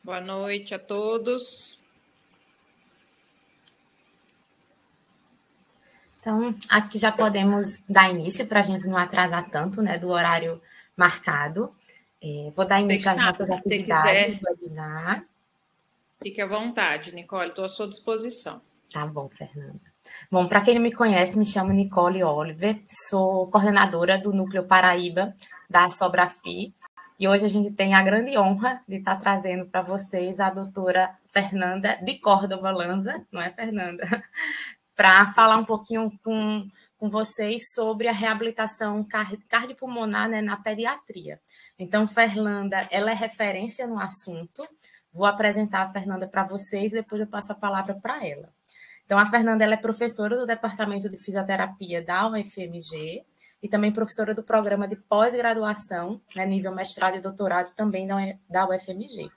Boa noite a todos. Então, acho que já podemos dar início para a gente não atrasar tanto, né, do horário marcado. Vou dar início às nossas atividades do webinar. Fique à vontade, Nicole, estou à sua disposição. Tá bom, Fernanda. Bom, para quem não me conhece, me chamo Nicole Oliver, sou coordenadora do Núcleo Paraíba da Sobrafi, e hoje a gente tem a grande honra de estar trazendo para vocês a doutora Fernanda de Córdoba Lanza, não é, Fernanda? Para falar um pouquinho com vocês sobre a reabilitação cardiopulmonar, né, na pediatria. Então, Fernanda, ela é referência no assunto. Vou apresentar a Fernanda para vocês, depois eu passo a palavra para ela. Então, a Fernanda ela é professora do Departamento de Fisioterapia da UFMG e também professora do programa de pós-graduação, né, nível mestrado e doutorado também da UFMG.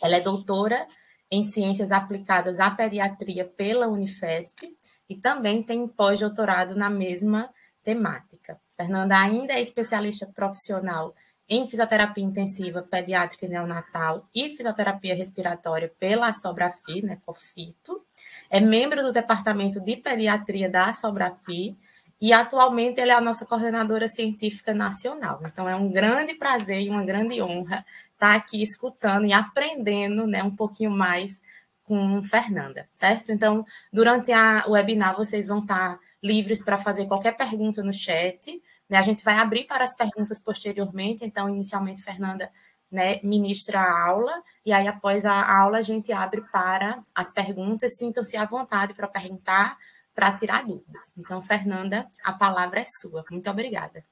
Ela é doutora em Ciências Aplicadas à Pediatria pela Unifesp e também tem pós-doutorado na mesma temática. Fernanda ainda é especialista profissional em fisioterapia intensiva pediátrica e neonatal e fisioterapia respiratória pela Sobrafi, né, COFITO. É membro do Departamento de Pediatria da Sobrafi e atualmente ela é a nossa coordenadora científica nacional. Então é um grande prazer e uma grande honra estar aqui escutando e aprendendo, né, um pouquinho mais com Fernanda, certo? Então, durante o webinar, vocês vão estar livres para fazer qualquer pergunta no chat, né? A gente vai abrir para as perguntas posteriormente, então, inicialmente, Fernanda, né, ministra a aula, e aí, após a aula, a gente abre para as perguntas. Sintam-se à vontade para perguntar, para tirar dúvidas. Então, Fernanda, a palavra é sua. Muito obrigada.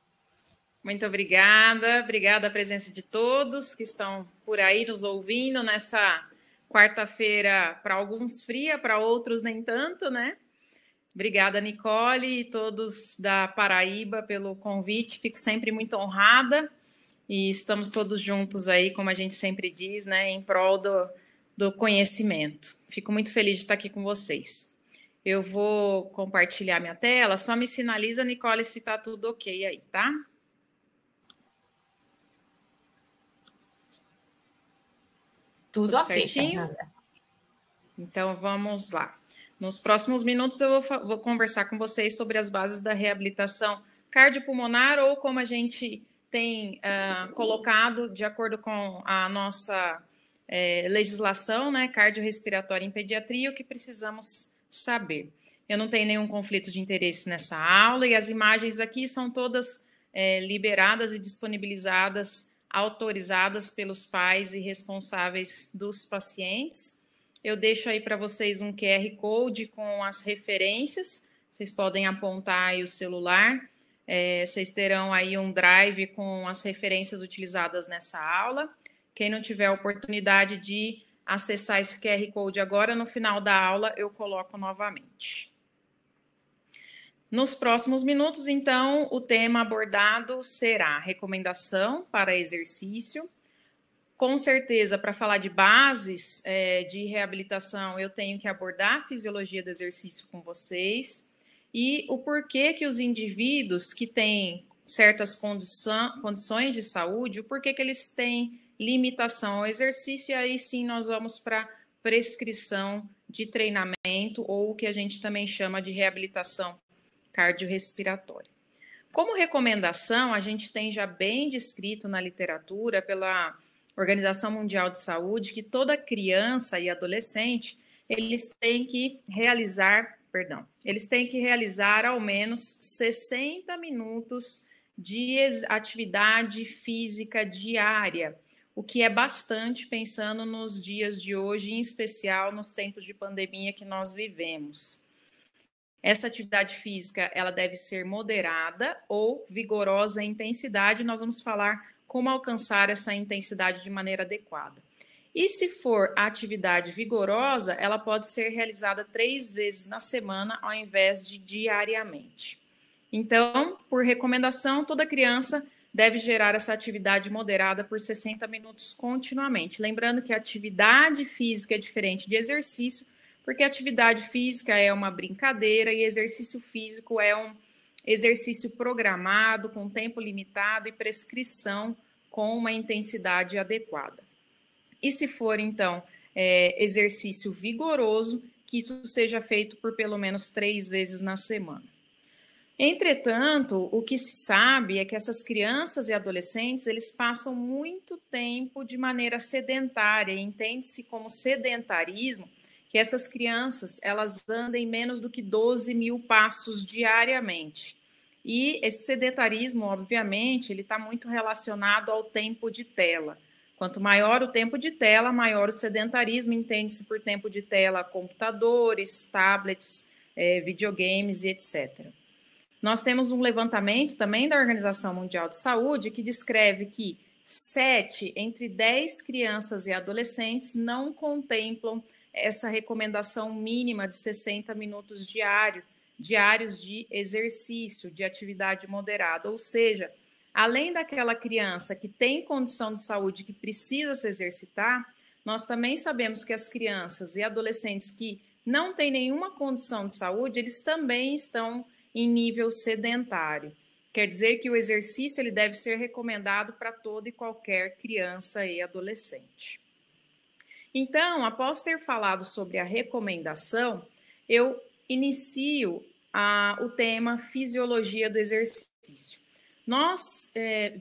Muito obrigada. Obrigada a presença de todos que estão por aí nos ouvindo nessa quarta-feira, para alguns fria, para outros nem tanto, né? Obrigada, Nicole, e todos da Paraíba pelo convite. Fico sempre muito honrada e estamos todos juntos aí, como a gente sempre diz, né, em prol do conhecimento. Fico muito feliz de estar aqui com vocês. Eu vou compartilhar minha tela, só me sinaliza, Nicole, se está tudo ok aí, tá? Tudo ok, certinho? Fernanda. Então, vamos lá. Nos próximos minutos, eu vou conversar com vocês sobre as bases da reabilitação cardiopulmonar, ou como a gente tem colocado, de acordo com a nossa legislação, né, cardiorrespiratória em pediatria, o que precisamos saber. Eu não tenho nenhum conflito de interesse nessa aula, e as imagens aqui são todas liberadas e disponibilizadas, autorizadas pelos pais e responsáveis dos pacientes. Eu deixo aí para vocês um QR Code com as referências, vocês podem apontar aí o celular, vocês terão aí um drive com as referências utilizadas nessa aula. Quem não tiver a oportunidade de acessar esse QR Code agora, no final da aula, eu coloco novamente. Nos próximos minutos, então, o tema abordado será recomendação para exercício. Com certeza, para falar de bases de reabilitação, eu tenho que abordar a fisiologia do exercício com vocês e o porquê que os indivíduos que têm certas condições de saúde, o porquê que eles têm limitação ao exercício, e aí sim nós vamos para prescrição de treinamento, ou o que a gente também chama de reabilitação cardiorrespiratória. Como recomendação, a gente tem já bem descrito na literatura pela Organização Mundial de Saúde que toda criança e adolescente, eles têm que realizar ao menos 60 minutos de atividade física diária, o que é bastante pensando nos dias de hoje, em especial nos tempos de pandemia que nós vivemos. Essa atividade física, ela deve ser moderada ou vigorosa em intensidade. Nós vamos falar como alcançar essa intensidade de maneira adequada. E se for atividade vigorosa, ela pode ser realizada 3 vezes na semana, ao invés de diariamente. Então, por recomendação, toda criança deve gerar essa atividade moderada por 60 minutos continuamente. Lembrando que a atividade física é diferente de exercício, porque atividade física é uma brincadeira e exercício físico é um exercício programado, com tempo limitado e prescrição com uma intensidade adequada. E se for, então, exercício vigoroso, que isso seja feito por pelo menos 3 vezes na semana. Entretanto, o que se sabe é que essas crianças e adolescentes, eles passam muito tempo de maneira sedentária, entende-se como sedentarismo, que essas crianças, elas andem menos do que 12 mil passos diariamente. E esse sedentarismo, obviamente, ele está muito relacionado ao tempo de tela. Quanto maior o tempo de tela, maior o sedentarismo, entende-se por tempo de tela computadores, tablets, videogames e etc. Nós temos um levantamento também da Organização Mundial de Saúde que descreve que 7 entre 10 crianças e adolescentes não contemplam essa recomendação mínima de 60 minutos diários de exercício, de atividade moderada, ou seja, além daquela criança que tem condição de saúde que precisa se exercitar, nós também sabemos que as crianças e adolescentes que não têm nenhuma condição de saúde, eles também estão em nível sedentário. Quer dizer que o exercício ele deve ser recomendado para toda e qualquer criança e adolescente. Então, após ter falado sobre a recomendação, eu inicio o tema fisiologia do exercício. Nós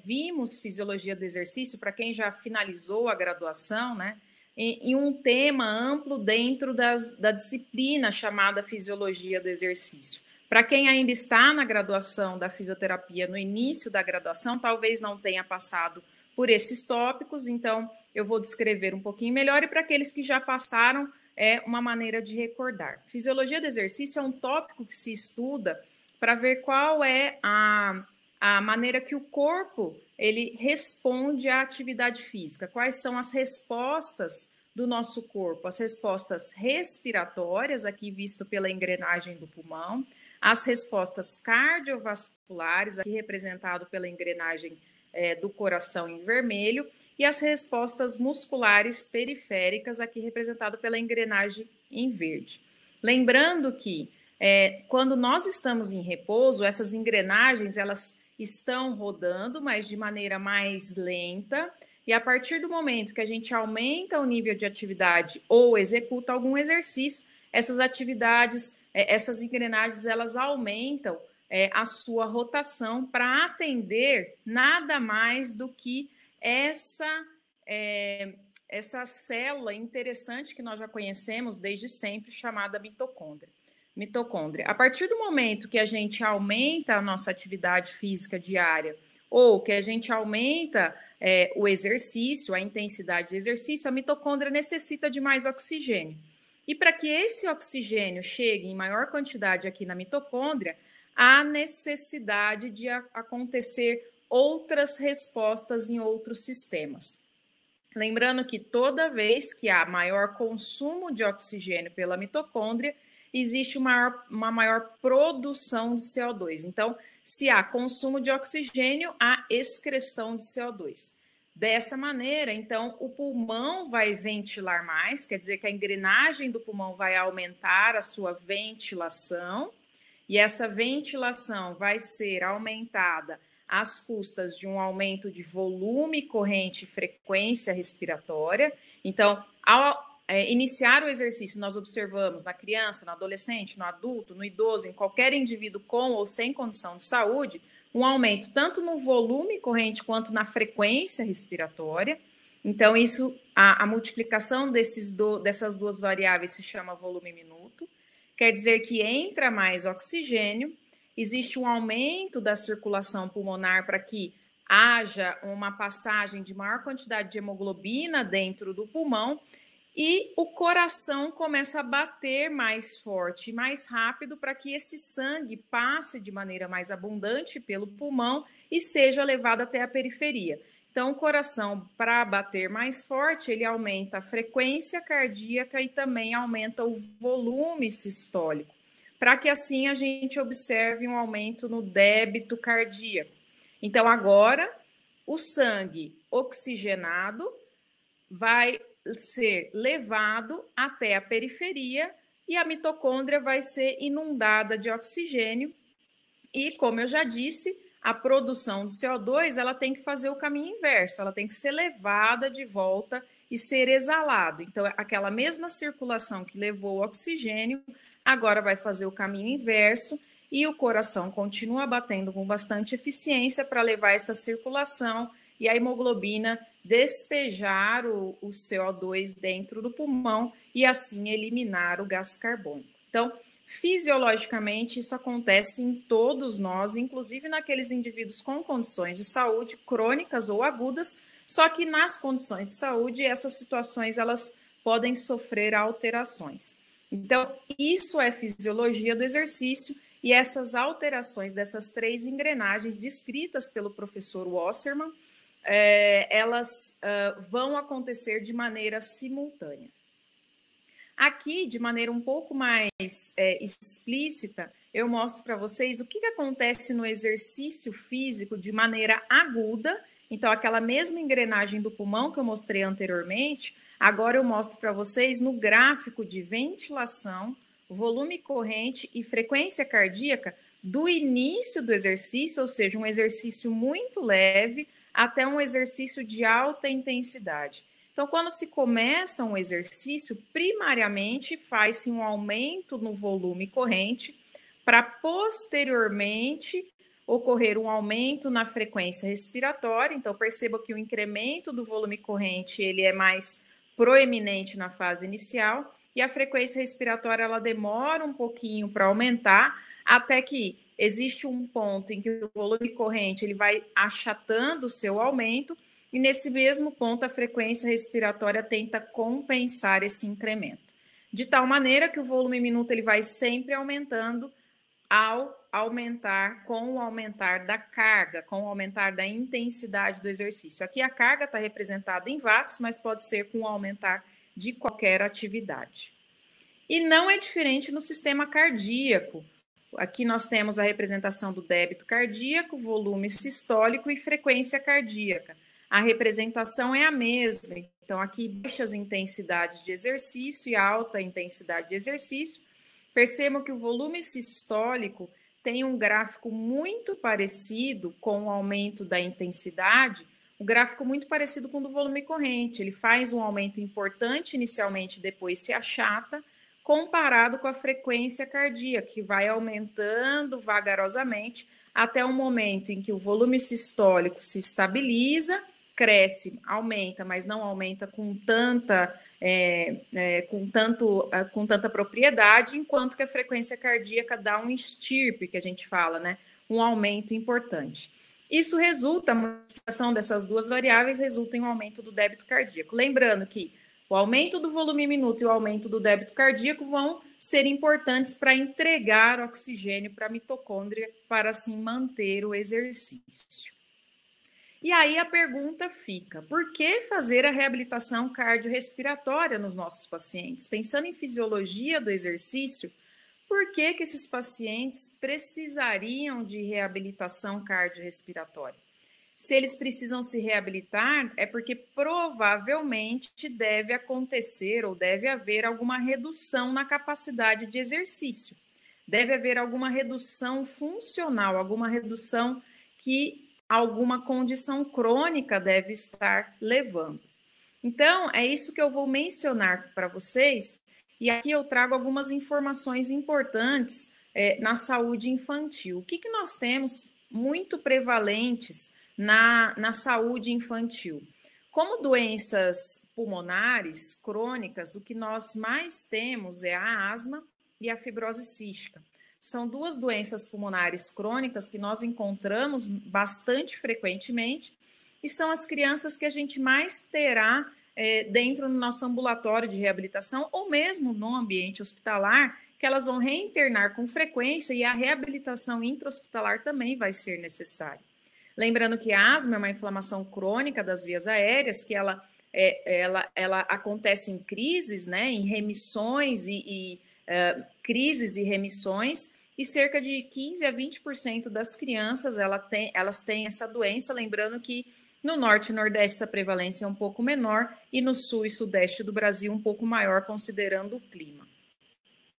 vimos fisiologia do exercício, para quem já finalizou a graduação, né, em um tema amplo dentro da disciplina chamada fisiologia do exercício. Para quem ainda está na graduação da fisioterapia, no início da graduação, talvez não tenha passado por esses tópicos, então eu vou descrever um pouquinho melhor, e para aqueles que já passaram, é uma maneira de recordar. Fisiologia do exercício é um tópico que se estuda para ver qual é a maneira que o corpo ele responde à atividade física, quais são as respostas do nosso corpo, as respostas respiratórias, aqui visto pela engrenagem do pulmão, as respostas cardiovasculares, aqui representado pela engrenagem do coração em vermelho, e as respostas musculares periféricas, aqui representado pela engrenagem em verde. Lembrando que quando nós estamos em repouso, essas engrenagens elas estão rodando, mas de maneira mais lenta, e a partir do momento que a gente aumenta o nível de atividade ou executa algum exercício, essas atividades, essas engrenagens, elas aumentam a sua rotação para atender nada mais do que essa célula interessante que nós já conhecemos desde sempre, chamada mitocôndria. A partir do momento que a gente aumenta a nossa atividade física diária ou que a gente aumenta o exercício, a intensidade do exercício, a mitocôndria necessita de mais oxigênio. E para que esse oxigênio chegue em maior quantidade aqui na mitocôndria, há necessidade de acontecer outras respostas em outros sistemas. Lembrando que toda vez que há maior consumo de oxigênio pela mitocôndria, existe uma maior produção de CO2. Então, se há consumo de oxigênio, há excreção de CO2. Dessa maneira, então, o pulmão vai ventilar mais, quer dizer que a engrenagem do pulmão vai aumentar a sua ventilação, e essa ventilação vai ser aumentada às custas de um aumento de volume, corrente e frequência respiratória. Então, ao iniciar o exercício, nós observamos na criança, no adolescente, no adulto, no idoso, em qualquer indivíduo com ou sem condição de saúde, um aumento tanto no volume corrente quanto na frequência respiratória. Então, a multiplicação dessas duas variáveis se chama volume minuto. Quer dizer que entra mais oxigênio, existe um aumento da circulação pulmonar para que haja uma passagem de maior quantidade de hemoglobina dentro do pulmão, e o coração começa a bater mais forte e mais rápido para que esse sangue passe de maneira mais abundante pelo pulmão e seja levado até a periferia. Então, o coração, para bater mais forte, ele aumenta a frequência cardíaca e também aumenta o volume sistólico, para que assim a gente observe um aumento no débito cardíaco. Então, agora, o sangue oxigenado vai ser levado até a periferia e a mitocôndria vai ser inundada de oxigênio e, como eu já disse, a produção do CO2 ela tem que fazer o caminho inverso, ela tem que ser levada de volta e ser exalado. Então, aquela mesma circulação que levou o oxigênio, agora vai fazer o caminho inverso e o coração continua batendo com bastante eficiência para levar essa circulação e a hemoglobina despejar o CO2 dentro do pulmão e assim eliminar o gás carbônico. Então, fisiologicamente, isso acontece em todos nós, inclusive naqueles indivíduos com condições de saúde crônicas ou agudas, só que nas condições de saúde, essas situações elas podem sofrer alterações. Então, isso é fisiologia do exercício e essas alterações dessas 3 engrenagens descritas pelo professor Wasserman, elas vão acontecer de maneira simultânea. Aqui, de maneira um pouco mais explícita, eu mostro para vocês o que acontece no exercício físico de maneira aguda. Então, aquela mesma engrenagem do pulmão que eu mostrei anteriormente, agora eu mostro para vocês no gráfico de ventilação, volume corrente e frequência cardíaca do início do exercício, ou seja, um exercício muito leve, até um exercício de alta intensidade. Então, quando se começa um exercício, primariamente faz-se um aumento no volume corrente, para posteriormente ocorrer um aumento na frequência respiratória. Então, perceba que o incremento do volume corrente ele é mais proeminente na fase inicial, e a frequência respiratória ela demora um pouquinho para aumentar, até que existe um ponto em que o volume corrente ele vai achatando o seu aumento, e nesse mesmo ponto a frequência respiratória tenta compensar esse incremento. De tal maneira que o volume minuto ele vai sempre aumentando ao aumentar, com o aumentar da carga, com o aumentar da intensidade do exercício. Aqui a carga está representada em watts, mas pode ser com o aumentar de qualquer atividade. E não é diferente no sistema cardíaco. Aqui nós temos a representação do débito cardíaco, volume sistólico e frequência cardíaca. A representação é a mesma. Então, aqui, baixas intensidades de exercício e alta intensidade de exercício. Percebam que o volume sistólico tem um gráfico muito parecido com o aumento da intensidade, um gráfico muito parecido com o do volume corrente. Ele faz um aumento importante inicialmente, depois se achata, comparado com a frequência cardíaca, que vai aumentando vagarosamente até o momento em que o volume sistólico se estabiliza, cresce, aumenta, mas não aumenta com tanta propriedade, enquanto que a frequência cardíaca dá um estirpe, que a gente fala, né? Um aumento importante. Isso resulta, a multiplicação dessas duas variáveis resulta em um aumento do débito cardíaco. Lembrando que o aumento do volume minuto e o aumento do débito cardíaco vão ser importantes para entregar oxigênio para a mitocôndria, para assim manter o exercício. E aí a pergunta fica, por que fazer a reabilitação cardiorrespiratória nos nossos pacientes? Pensando em fisiologia do exercício, por que esses pacientes precisariam de reabilitação cardiorrespiratória? Se eles precisam se reabilitar, é porque provavelmente deve acontecer ou deve haver alguma redução na capacidade de exercício. Deve haver alguma redução funcional, alguma redução que alguma condição crônica deve estar levando. Então, é isso que eu vou mencionar para vocês, e aqui eu trago algumas informações importantes na saúde infantil. O que nós temos muito prevalentes na saúde infantil? Como doenças pulmonares crônicas, o que nós mais temos é a asma e a fibrose cística. São duas doenças pulmonares crônicas que nós encontramos bastante frequentemente e são as crianças que a gente mais terá dentro do nosso ambulatório de reabilitação ou mesmo no ambiente hospitalar, que elas vão reinternar com frequência e a reabilitação intra-hospitalar também vai ser necessária. Lembrando que a asma é uma inflamação crônica das vias aéreas, que ela acontece em crises, né, em remissões crises e remissões, e cerca de 15 a 20% das crianças elas têm essa doença, lembrando que no norte e nordeste essa prevalência é um pouco menor, e no sul e sudeste do Brasil um pouco maior, considerando o clima.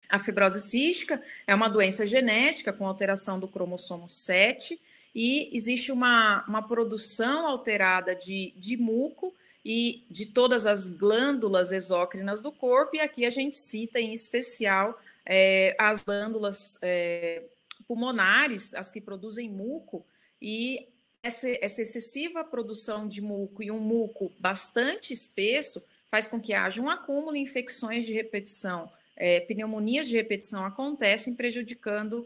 A fibrose cística é uma doença genética com alteração do cromossomo 7, e existe uma produção alterada de muco e de todas as glândulas exócrinas do corpo, e aqui a gente cita em especial as glândulas pulmonares, as que produzem muco, e essa excessiva produção de muco e um muco bastante espesso faz com que haja um acúmulo, infecções de repetição, pneumonias de repetição acontecem, prejudicando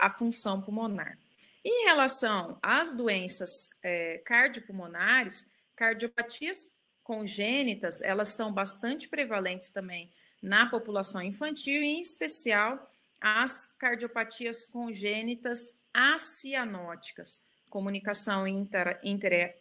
a função pulmonar. Em relação às doenças cardiopulmonares, cardiopatias congênitas, elas são bastante prevalentes também na população infantil, e em especial as cardiopatias congênitas acianóticas, comunicação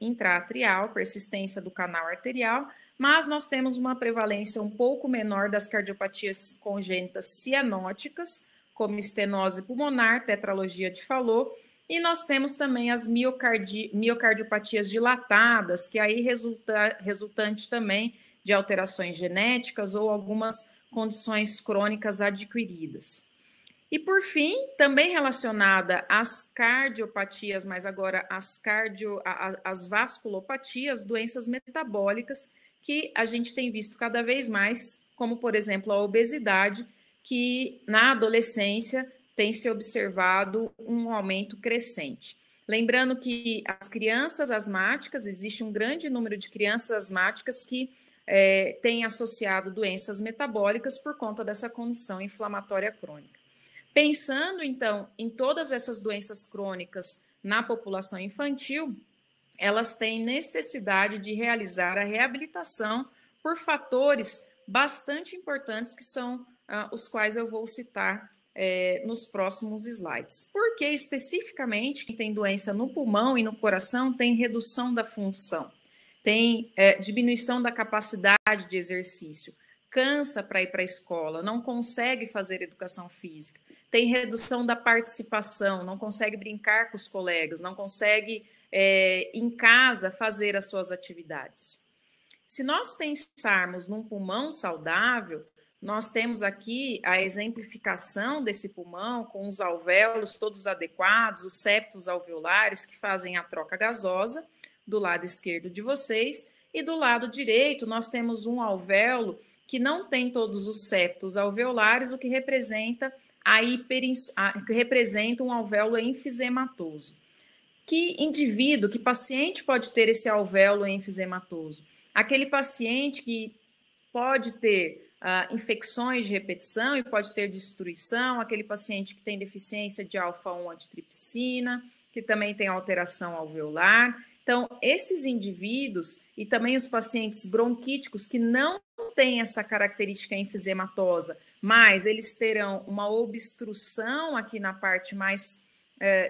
intraatrial, persistência do canal arterial, mas nós temos uma prevalência um pouco menor das cardiopatias congênitas cianóticas, como estenose pulmonar, tetralogia de Fallot, e nós temos também as miocardiopatias dilatadas, que aí resultante também de alterações genéticas ou algumas condições crônicas adquiridas. E por fim, também relacionada às cardiopatias, mas agora às vasculopatias, doenças metabólicas, que a gente tem visto cada vez mais, como por exemplo a obesidade, que na adolescência tem se observado um aumento crescente. Lembrando que as crianças asmáticas, existe um grande número de crianças asmáticas que têm associado doenças metabólicas por conta dessa condição inflamatória crônica. Pensando, então, em todas essas doenças crônicas na população infantil, elas têm necessidade de realizar a reabilitação por fatores bastante importantes, que são os quais eu vou citar nos próximos slides. Porque, especificamente, quem tem doença no pulmão e no coração tem redução da função, tem diminuição da capacidade de exercício, cansa para ir para a escola, não consegue fazer educação física, tem redução da participação, não consegue brincar com os colegas, não consegue, em casa, fazer as suas atividades. Se nós pensarmos num pulmão saudável, nós temos aqui a exemplificação desse pulmão com os alvéolos todos adequados, os septos alveolares que fazem a troca gasosa, do lado esquerdo de vocês, e do lado direito nós temos um alvéolo que não tem todos os septos alveolares, o que representa que representa um alvéolo enfisematoso. Que indivíduo, que paciente pode ter esse alvéolo enfisematoso? Aquele paciente que pode ter infecções de repetição e pode ter destruição, aquele paciente que tem deficiência de alfa-1 antitripsina, que também tem alteração alveolar. Então, esses indivíduos e também os pacientes bronquíticos que não têm essa característica enfisematosa, mas eles terão uma obstrução aqui na parte mais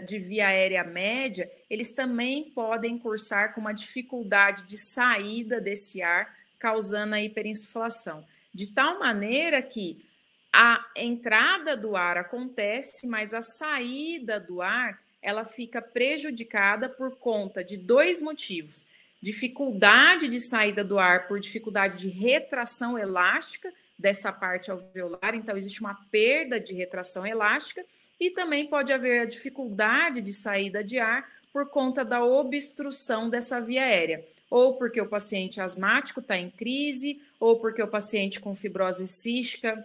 de via aérea média, eles também podem cursar com uma dificuldade de saída desse ar, causando a hiperinsuflação. De tal maneira que a entrada do ar acontece, mas a saída do ar ela fica prejudicada por conta de dois motivos: dificuldade de saída do ar por dificuldade de retração elástica dessa parte alveolar, então existe uma perda de retração elástica, e também pode haver a dificuldade de saída de ar por conta da obstrução dessa via aérea, ou porque o paciente asmático está em crise, ou porque o paciente com fibrose cística,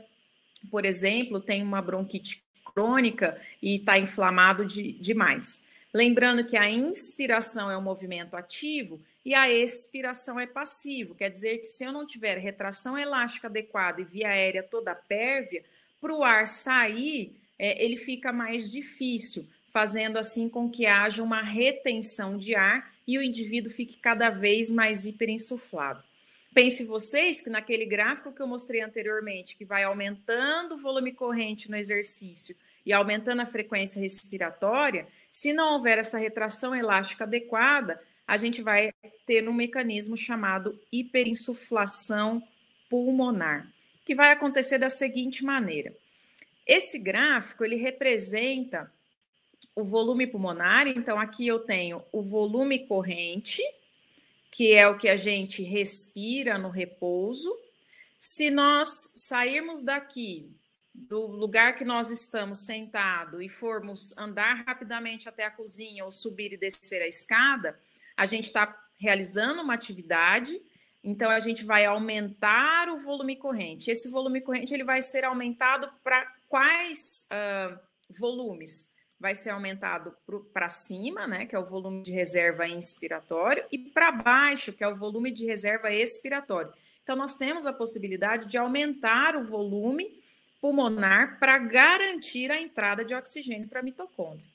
por exemplo, tem uma bronquite crônica e está inflamado demais. Lembrando que a inspiração é um movimento ativo e a expiração é passivo, quer dizer que se eu não tiver retração elástica adequada e via aérea toda pérvia, para o ar sair, ele fica mais difícil, fazendo assim com que haja uma retenção de ar e o indivíduo fique cada vez mais hiperinsuflado. Pense vocês que naquele gráfico que eu mostrei anteriormente, que vai aumentando o volume corrente no exercício e aumentando a frequência respiratória, se não houver essa retração elástica adequada, a gente vai ter um mecanismo chamado hiperinsuflação pulmonar, que vai acontecer da seguinte maneira. Esse gráfico, ele representa o volume pulmonar, então aqui eu tenho o volume corrente, que é o que a gente respira no repouso. Se nós sairmos daqui do lugar que nós estamos sentado e formos andar rapidamente até a cozinha ou subir e descer a escada, a gente está realizando uma atividade, então a gente vai aumentar o volume corrente. Esse volume corrente ele vai ser aumentado para quais volumes? Vai ser aumentado para cima, né, que é o volume de reserva inspiratório, e para baixo, que é o volume de reserva expiratório. Então, nós temos a possibilidade de aumentar o volume pulmonar para garantir a entrada de oxigênio para a mitocôndria.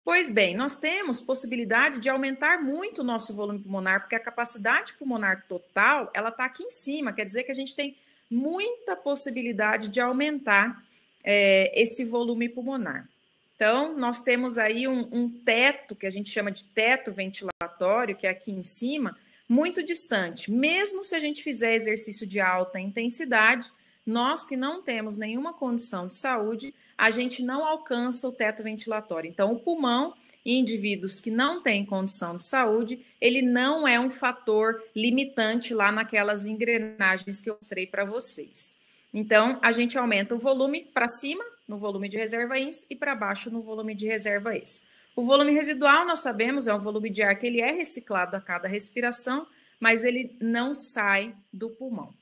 Pois bem, nós temos possibilidade de aumentar muito o nosso volume pulmonar, porque a capacidade pulmonar total, ela está aqui em cima, quer dizer que a gente tem muita possibilidade de aumentar esse volume pulmonar. Então, nós temos aí um teto, que a gente chama de teto ventilatório, que é aqui em cima, muito distante. Mesmo se a gente fizer exercício de alta intensidade, nós que não temos nenhuma condição de saúde, a gente não alcança o teto ventilatório. Então, o pulmão, em indivíduos que não têm condição de saúde, ele não é um fator limitante lá naquelas engrenagens que eu mostrei para vocês. Então, a gente aumenta o volume para cima, no volume de reserva ins, e para baixo, no volume de reserva ex. O volume residual, nós sabemos, é um volume de ar que ele é reciclado a cada respiração, mas ele não sai do pulmão.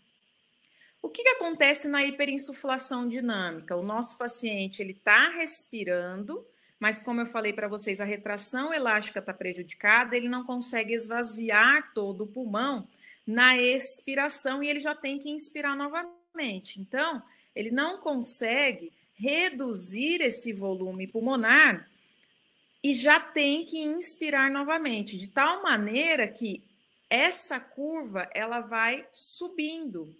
O que acontece na hiperinsuflação dinâmica? O nosso paciente ele está respirando, mas como eu falei para vocês, a retração elástica está prejudicada, ele não consegue esvaziar todo o pulmão na expiração e ele já tem que inspirar novamente. Então, ele não consegue reduzir esse volume pulmonar e já tem que inspirar novamente, de tal maneira que essa curva ela vai subindo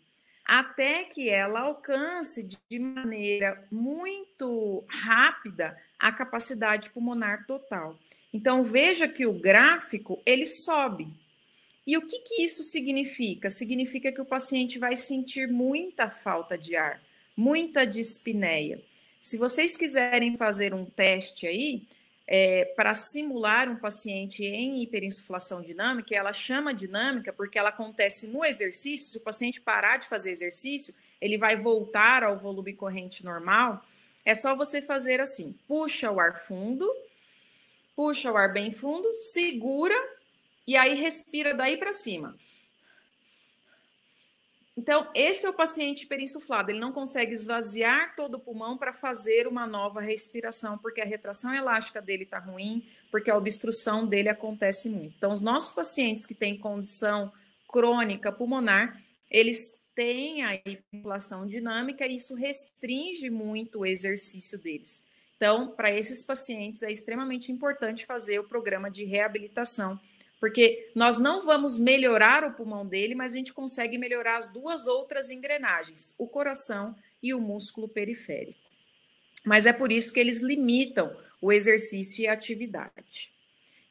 até que ela alcance de maneira muito rápida a capacidade pulmonar total. Então, veja que o gráfico, ele sobe. E o que isso significa? Significa que o paciente vai sentir muita falta de ar, muita dispneia. Se vocês quiserem fazer um teste aí, para simular um paciente em hiperinsuflação dinâmica, ela chama dinâmica porque ela acontece no exercício. Se o paciente parar de fazer exercício, ele vai voltar ao volume corrente normal. É só você fazer assim, puxa o ar fundo, puxa o ar bem fundo, segura e aí respira daí para cima. Então, esse é o paciente hiperinsuflado, ele não consegue esvaziar todo o pulmão para fazer uma nova respiração, porque a retração elástica dele está ruim, porque a obstrução dele acontece muito. Então, os nossos pacientes que têm condição crônica pulmonar, eles têm a hiperinsuflação dinâmica e isso restringe muito o exercício deles. Então, para esses pacientes é extremamente importante fazer o programa de reabilitação, porque nós não vamos melhorar o pulmão dele, mas a gente consegue melhorar as duas outras engrenagens, o coração e o músculo periférico. Mas é por isso que eles limitam o exercício e a atividade.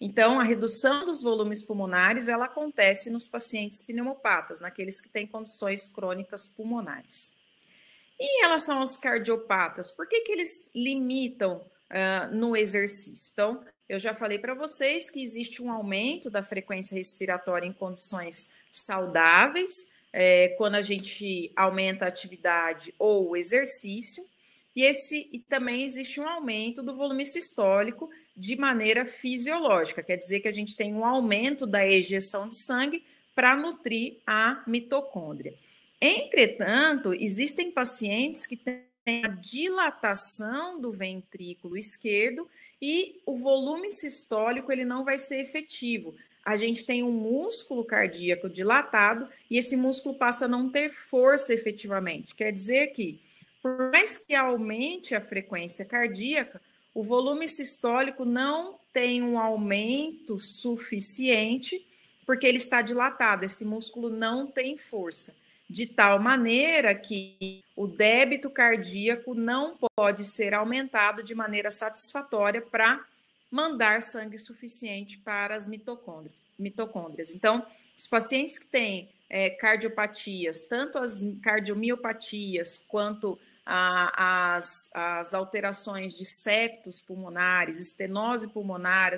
Então, a redução dos volumes pulmonares, ela acontece nos pacientes pneumopatas, naqueles que têm condições crônicas pulmonares. E em relação aos cardiopatas, por que eles limitam no exercício? Então, eu já falei para vocês que existe um aumento da frequência respiratória em condições saudáveis, quando a gente aumenta a atividade ou o exercício, e também existe um aumento do volume sistólico de maneira fisiológica, quer dizer que a gente tem um aumento da ejeção de sangue para nutrir a mitocôndria. Entretanto, existem pacientes que têm a dilatação do ventrículo esquerdo e o volume sistólico ele não vai ser efetivo. A gente tem um músculo cardíaco dilatado e esse músculo passa a não ter força efetivamente. Quer dizer que, por mais que aumente a frequência cardíaca, o volume sistólico não tem um aumento suficiente porque ele está dilatado, esse músculo não tem força. De tal maneira que o débito cardíaco não pode ser aumentado de maneira satisfatória para mandar sangue suficiente para as mitocôndrias. Então, os pacientes que têm cardiopatias, tanto as cardiomiopatias quanto as alterações de septos pulmonares, estenose pulmonar,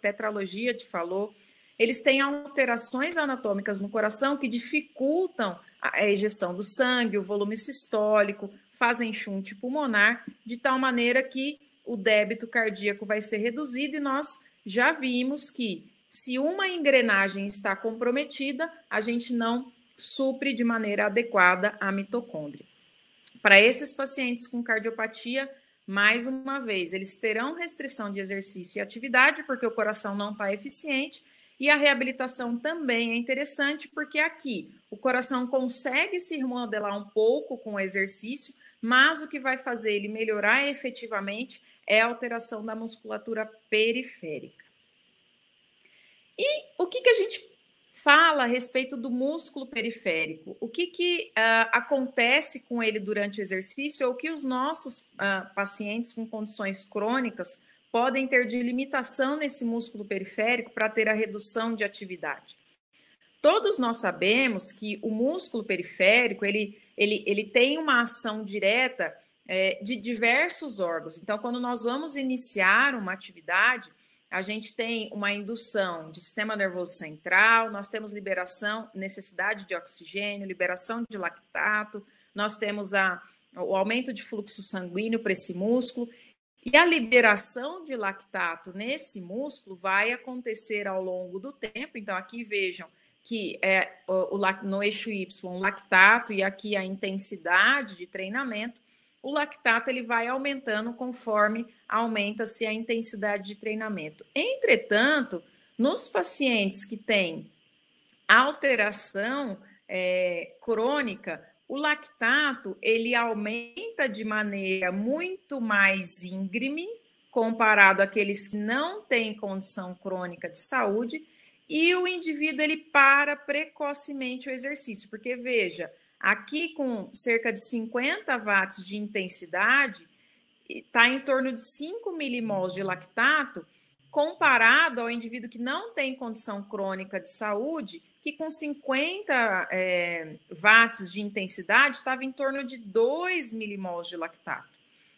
tetralogia de Fallot, eles têm alterações anatômicas no coração que dificultam a ejeção do sangue, o volume sistólico, fazem shunt pulmonar, de tal maneira que o débito cardíaco vai ser reduzido, e nós já vimos que se uma engrenagem está comprometida, a gente não supre de maneira adequada a mitocôndria. Para esses pacientes com cardiopatia, mais uma vez, eles terão restrição de exercício e atividade, porque o coração não está eficiente, e a reabilitação também é interessante, porque aqui o coração consegue se remodelar um pouco com o exercício, mas o que vai fazer ele melhorar efetivamente é a alteração da musculatura periférica. E o que a gente fala a respeito do músculo periférico? O que acontece com ele durante o exercício, ou o que os nossos pacientes com condições crônicas podem ter de limitação nesse músculo periférico para ter a redução de atividade? Todos nós sabemos que o músculo periférico, ele tem uma ação direta de diversos órgãos. Então, quando nós vamos iniciar uma atividade, a gente tem uma indução de sistema nervoso central, nós temos liberação, necessidade de oxigênio, liberação de lactato, nós temos o aumento de fluxo sanguíneo para esse músculo, e a liberação de lactato nesse músculo vai acontecer ao longo do tempo. Então, aqui vejam que no eixo Y, o lactato, e aqui a intensidade de treinamento. O lactato ele vai aumentando conforme aumenta-se a intensidade de treinamento. Entretanto, nos pacientes que têm alteração crônica, o lactato ele aumenta de maneira muito mais íngreme comparado àqueles que não têm condição crônica de saúde, e o indivíduo ele para precocemente o exercício, porque veja, aqui com cerca de 50 watts de intensidade, está em torno de 5 milimols de lactato, comparado ao indivíduo que não tem condição crônica de saúde, que com 50 watts de intensidade estava em torno de 2 milimols de lactato.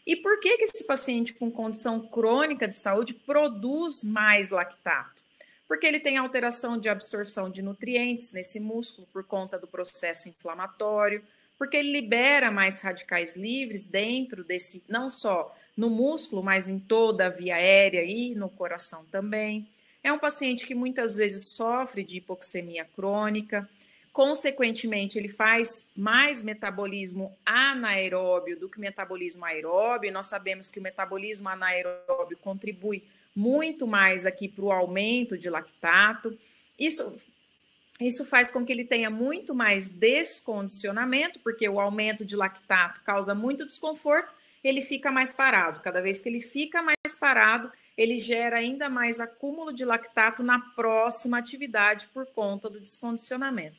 E por que esse paciente com condição crônica de saúde produz mais lactato? Porque ele tem alteração de absorção de nutrientes nesse músculo por conta do processo inflamatório, porque ele libera mais radicais livres dentro desse, não só no músculo, mas em toda a via aérea e no coração também. É um paciente que muitas vezes sofre de hipoxemia crônica, consequentemente ele faz mais metabolismo anaeróbio do que metabolismo aeróbio, e nós sabemos que o metabolismo anaeróbio contribui muito mais aqui para o aumento de lactato. Isso faz com que ele tenha muito mais descondicionamento, porque o aumento de lactato causa muito desconforto, ele fica mais parado. Cada vez que ele fica mais parado, ele gera ainda mais acúmulo de lactato na próxima atividade por conta do descondicionamento.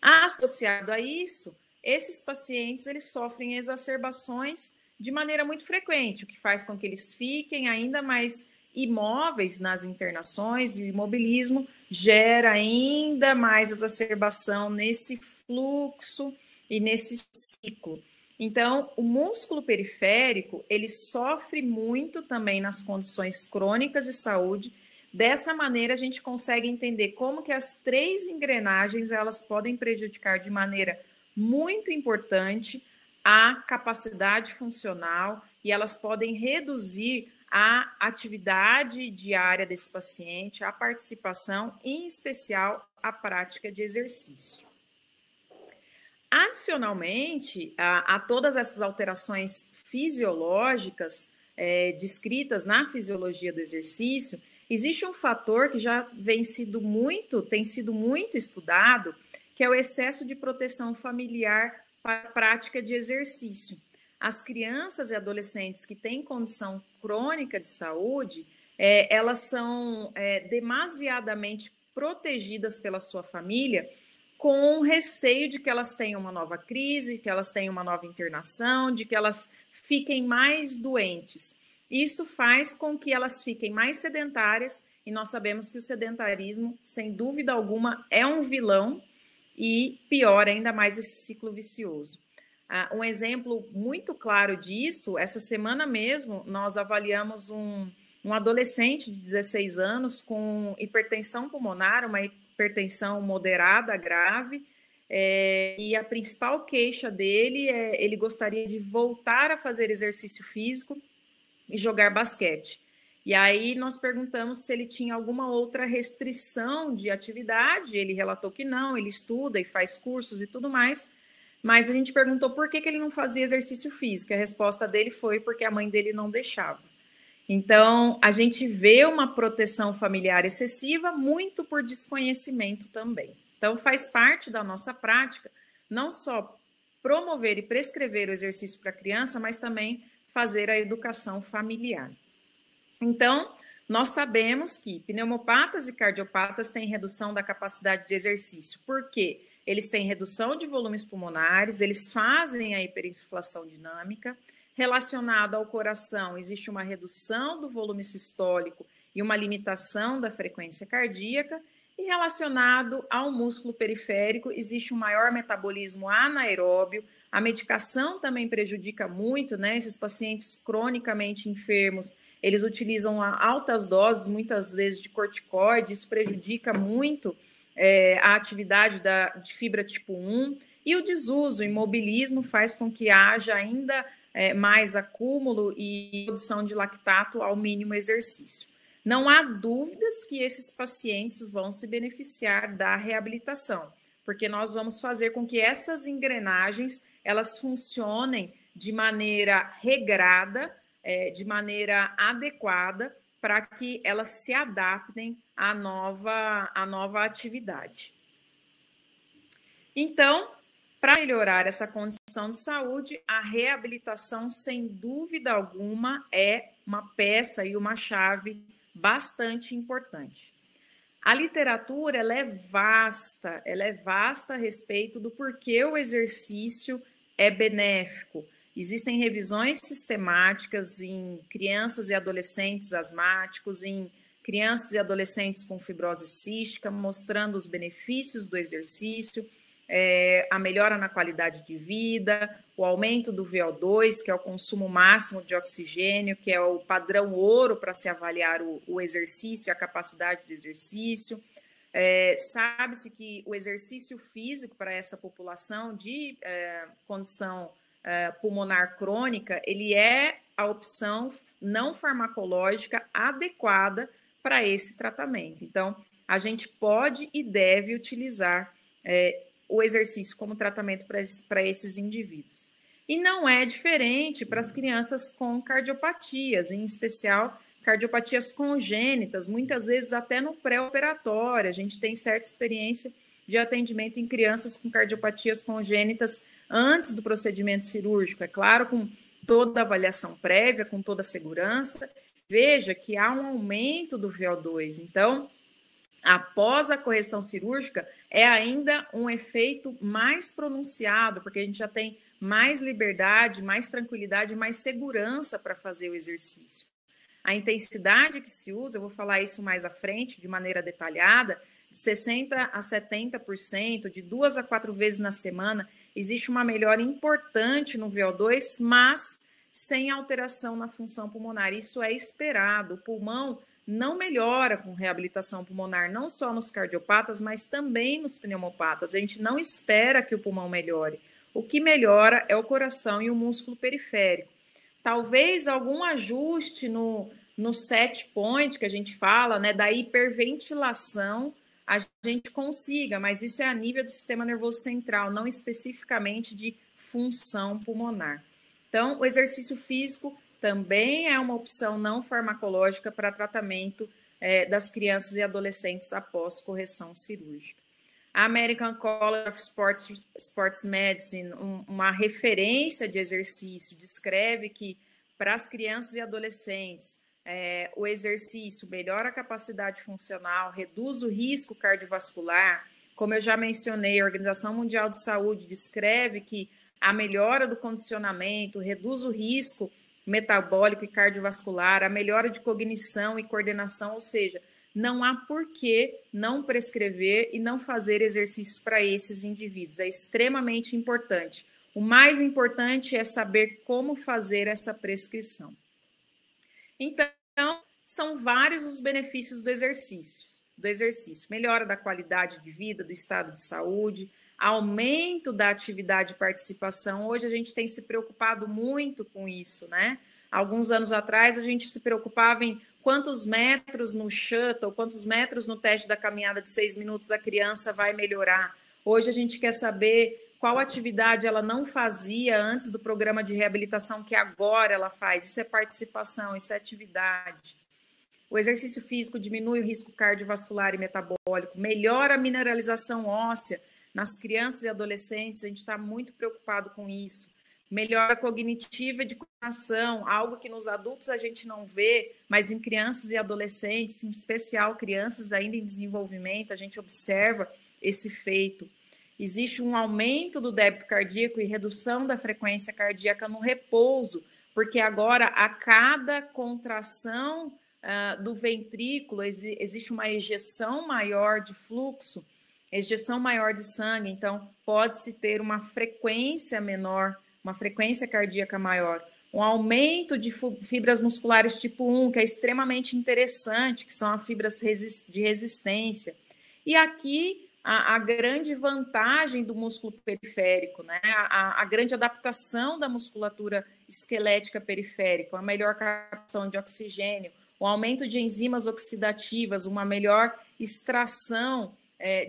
Associado a isso, esses pacientes eles sofrem exacerbações de maneira muito frequente, o que faz com que eles fiquem ainda mais imóveis nas internações, e o imobilismo gera ainda mais exacerbação nesse fluxo e nesse ciclo. Então, o músculo periférico, ele sofre muito também nas condições crônicas de saúde. Dessa maneira, a gente consegue entender como que as 3 engrenagens, elas podem prejudicar de maneira muito importante a capacidade funcional, e elas podem reduzir a atividade diária desse paciente, a participação, em especial a prática de exercício. Adicionalmente, a todas essas alterações fisiológicas descritas na fisiologia do exercício, existe um fator que já tem sido muito estudado, que é o excesso de proteção familiar para a prática de exercício. As crianças e adolescentes que têm condição crônica de saúde, elas são demasiadamente protegidas pela sua família, com receio de que elas tenham uma nova crise, que elas tenham uma nova internação, de que elas fiquem mais doentes. Isso faz com que elas fiquem mais sedentárias, e nós sabemos que o sedentarismo, sem dúvida alguma, é um vilão, e piora ainda mais esse ciclo vicioso. Um exemplo muito claro disso, essa semana mesmo, nós avaliamos um adolescente de 16 anos com hipertensão pulmonar, uma hipertensão moderada, grave, e a principal queixa dele é ele gostaria de voltar a fazer exercício físico e jogar basquete. E aí nós perguntamos se ele tinha alguma outra restrição de atividade, ele relatou que não, ele estuda e faz cursos e tudo mais, mas a gente perguntou por que ele não fazia exercício físico, e a resposta dele foi porque a mãe dele não deixava. Então, a gente vê uma proteção familiar excessiva, muito por desconhecimento também. Então, faz parte da nossa prática, não só promover e prescrever o exercício para a criança, mas também fazer a educação familiar. Então, nós sabemos que pneumopatas e cardiopatas têm redução da capacidade de exercício. Por quê? Eles têm redução de volumes pulmonares, eles fazem a hiperinsuflação dinâmica. Relacionado ao coração, existe uma redução do volume sistólico e uma limitação da frequência cardíaca. E relacionado ao músculo periférico, existe um maior metabolismo anaeróbio. A medicação também prejudica muito, né? Esses pacientes cronicamente enfermos, eles utilizam altas doses, muitas vezes, de corticoide, isso prejudica muito a atividade de fibra tipo 1, e o desuso, o imobilismo, faz com que haja ainda mais acúmulo e produção de lactato ao mínimo exercício. Não há dúvidas que esses pacientes vão se beneficiar da reabilitação, porque nós vamos fazer com que essas engrenagens elas funcionem de maneira regrada, de maneira adequada, para que elas se adaptem à nova atividade. Então, para melhorar essa condição de saúde, a reabilitação, sem dúvida alguma, é uma peça e uma chave bastante importante. A literatura ela é vasta a respeito do porquê o exercício é benéfico. Existem revisões sistemáticas em crianças e adolescentes asmáticos, em crianças e adolescentes com fibrose cística, mostrando os benefícios do exercício, a melhora na qualidade de vida, o aumento do VO2, que é o consumo máximo de oxigênio, que é o padrão ouro para se avaliar o exercício e a capacidade de exercício. Sabe-se que o exercício físico para essa população de condição pulmonar crônica, ele é a opção não farmacológica adequada para esse tratamento. Então, a gente pode e deve utilizar o exercício como tratamento para esses indivíduos. E não é diferente para as crianças com cardiopatias, em especial cardiopatias congênitas, muitas vezes até no pré-operatório. A gente tem certa experiência de atendimento em crianças com cardiopatias congênitas antes do procedimento cirúrgico, é claro, com toda a avaliação prévia, com toda a segurança. Veja que há um aumento do VO2, então, após a correção cirúrgica, é ainda um efeito mais pronunciado, porque a gente já tem mais liberdade, mais tranquilidade, mais segurança para fazer o exercício. A intensidade que se usa, eu vou falar isso mais à frente, de maneira detalhada, de 60% a 70%, de 2 a 4 vezes na semana, existe uma melhora importante no VO2, mas sem alteração na função pulmonar. Isso é esperado. O pulmão não melhora com reabilitação pulmonar, não só nos cardiopatas, mas também nos pneumopatas. A gente não espera que o pulmão melhore. O que melhora é o coração e o músculo periférico. Talvez algum ajuste no set point, que a gente fala, né, da hiperventilação, a gente consiga, mas isso é a nível do sistema nervoso central, não especificamente de função pulmonar. Então, o exercício físico também é uma opção não farmacológica para tratamento das crianças e adolescentes após correção cirúrgica. A American College of Sports Medicine, uma referência de exercício, descreve que para as crianças e adolescentes, o exercício melhora a capacidade funcional, reduz o risco cardiovascular. Como eu já mencionei, a Organização Mundial de Saúde descreve que a melhora do condicionamento reduz o risco metabólico e cardiovascular, a melhora de cognição e coordenação, ou seja, não há por que não prescrever e não fazer exercícios para esses indivíduos. É extremamente importante. O mais importante é saber como fazer essa prescrição. Então, são vários os benefícios do exercício. Melhora da qualidade de vida, do estado de saúde, aumento da atividade e participação. Hoje a gente tem se preocupado muito com isso, né? Alguns anos atrás a gente se preocupava em quantos metros no shuttle, quantos metros no teste da caminhada de 6 minutos a criança vai melhorar. Hoje a gente quer saber qual atividade ela não fazia antes do programa de reabilitação que agora ela faz. Isso é participação, isso é atividade. O exercício físico diminui o risco cardiovascular e metabólico, melhora a mineralização óssea nas crianças e adolescentes, a gente está muito preocupado com isso. Melhora cognitiva e de coordenação, algo que nos adultos a gente não vê, mas em crianças e adolescentes, em especial crianças ainda em desenvolvimento, a gente observa esse feito. Existe um aumento do débito cardíaco e redução da frequência cardíaca no repouso, porque agora a cada contração do ventrículo existe uma ejeção maior de fluxo, ejeção maior de sangue, então pode-se ter uma frequência menor, uma frequência cardíaca maior. Um aumento de fibras musculares tipo 1, que é extremamente interessante, que são as fibras de resistência. E aqui a grande vantagem do músculo periférico, né? A grande adaptação da musculatura esquelética periférica, a melhor captação de oxigênio, o aumento de enzimas oxidativas, uma melhor extração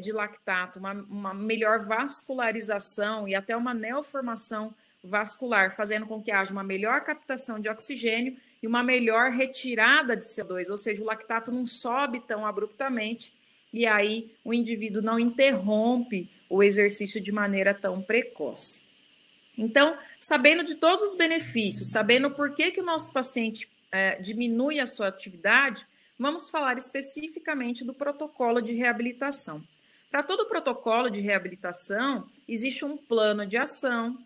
de lactato, uma melhor vascularização e até uma neoformação vascular, fazendo com que haja uma melhor captação de oxigênio e uma melhor retirada de CO2, ou seja, o lactato não sobe tão abruptamente e aí o indivíduo não interrompe o exercício de maneira tão precoce. Então, sabendo de todos os benefícios, sabendo por que o nosso paciente diminui a sua atividade, vamos falar especificamente do protocolo de reabilitação. Para todo protocolo de reabilitação, existe um plano de ação,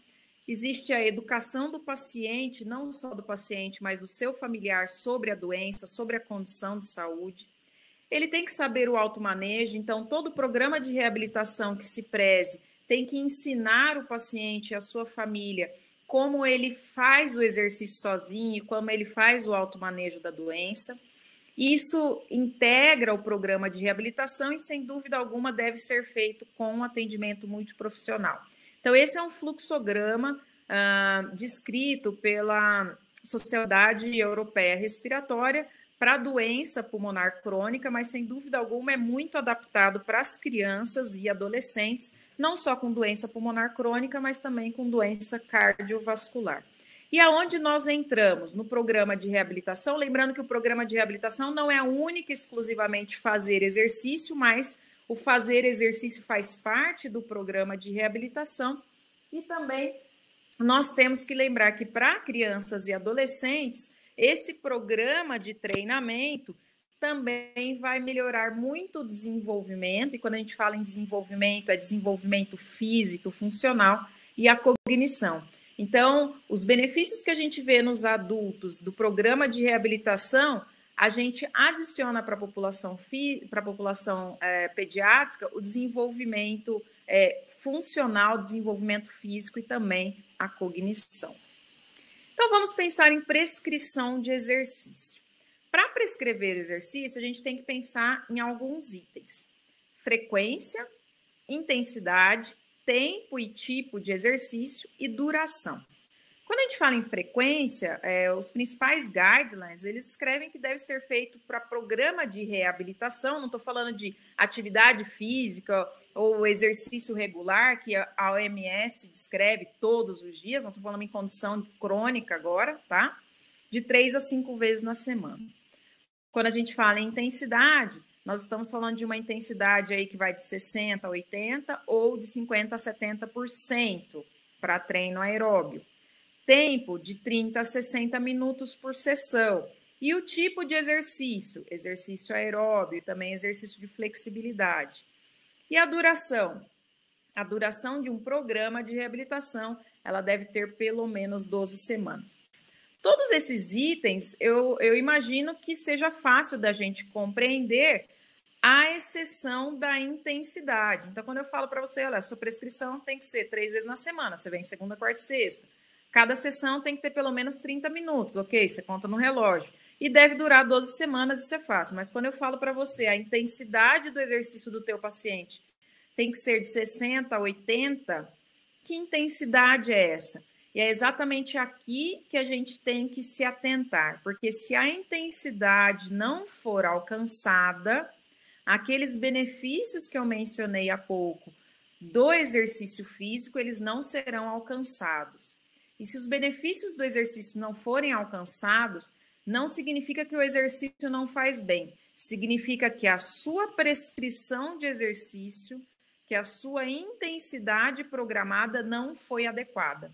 existe a educação do paciente, não só do paciente, mas do seu familiar sobre a doença, sobre a condição de saúde. Ele tem que saber o automanejo, então todo programa de reabilitação que se preze tem que ensinar o paciente e a sua família como ele faz o exercício sozinho, como ele faz o automanejo da doença. Isso integra o programa de reabilitação e, sem dúvida alguma, deve ser feito com um atendimento multiprofissional. Então, esse é um fluxograma descrito pela Sociedade Europeia Respiratória para a doença pulmonar crônica, mas, sem dúvida alguma, é muito adaptado para as crianças e adolescentes, não só com doença pulmonar crônica, mas também com doença cardiovascular. E aonde nós entramos? No programa de reabilitação, lembrando que o programa de reabilitação não é única e exclusivamente fazer exercício, mas o fazer exercício faz parte do programa de reabilitação. E também nós temos que lembrar que para crianças e adolescentes, esse programa de treinamento também vai melhorar muito o desenvolvimento, e quando a gente fala em desenvolvimento, é desenvolvimento físico, funcional e a cognição. Então, os benefícios que a gente vê nos adultos do programa de reabilitação, a gente adiciona para a população pediátrica o desenvolvimento funcional, desenvolvimento físico e também a cognição. Então, vamos pensar em prescrição de exercício. Para prescrever exercício, a gente tem que pensar em alguns itens: frequência, intensidade, tempo e tipo de exercício e duração. Quando a gente fala em frequência, os principais guidelines, eles escrevem que deve ser feito para programa de reabilitação, não estou falando de atividade física ou exercício regular, que a OMS descreve todos os dias, não estou falando em condição crônica agora, tá? De 3 a 5 vezes na semana. Quando a gente fala em intensidade, nós estamos falando de uma intensidade aí que vai de 60% a 80% ou de 50% a 70% para treino aeróbio. Tempo de 30 a 60 minutos por sessão. E o tipo de exercício? Exercício aeróbio e também exercício de flexibilidade. E a duração? A duração de um programa de reabilitação, ela deve ter pelo menos 12 semanas. Todos esses itens, eu imagino que seja fácil da gente compreender, à exceção da intensidade. Então, quando eu falo para você, olha, a sua prescrição tem que ser 3 vezes na semana, você vem segunda, quarta e sexta. Cada sessão tem que ter pelo menos 30 minutos, ok? Você conta no relógio. E deve durar 12 semanas, isso é fácil. Mas quando eu falo para você a intensidade do exercício do teu paciente tem que ser de 60 a 80, que intensidade é essa? E é exatamente aqui que a gente tem que se atentar, porque se a intensidade não for alcançada, aqueles benefícios que eu mencionei há pouco do exercício físico, eles não serão alcançados. E se os benefícios do exercício não forem alcançados, não significa que o exercício não faz bem, significa que a sua prescrição de exercício, que a sua intensidade programada não foi adequada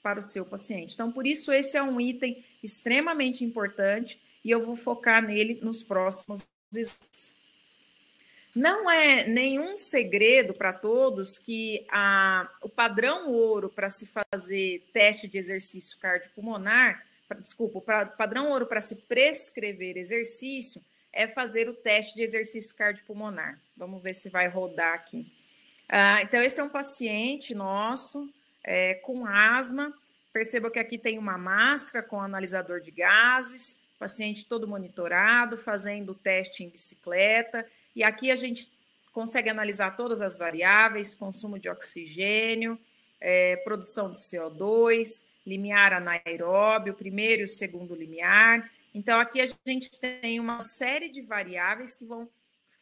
para o seu paciente. Então, por isso, esse é um item extremamente importante e eu vou focar nele nos próximos slides. Não é nenhum segredo para todos que o padrão ouro para se fazer teste de exercício cardiopulmonar, o padrão ouro para se prescrever exercício é fazer o teste de exercício cardiopulmonar. Vamos ver se vai rodar aqui. Então, esse é um paciente nosso com asma. Perceba que aqui tem uma máscara com analisador de gases, paciente todo monitorado, fazendo o teste em bicicleta. E aqui a gente consegue analisar todas as variáveis, consumo de oxigênio, produção de CO2, limiar anaeróbio, primeiro e o segundo limiar. Então, aqui a gente tem uma série de variáveis que vão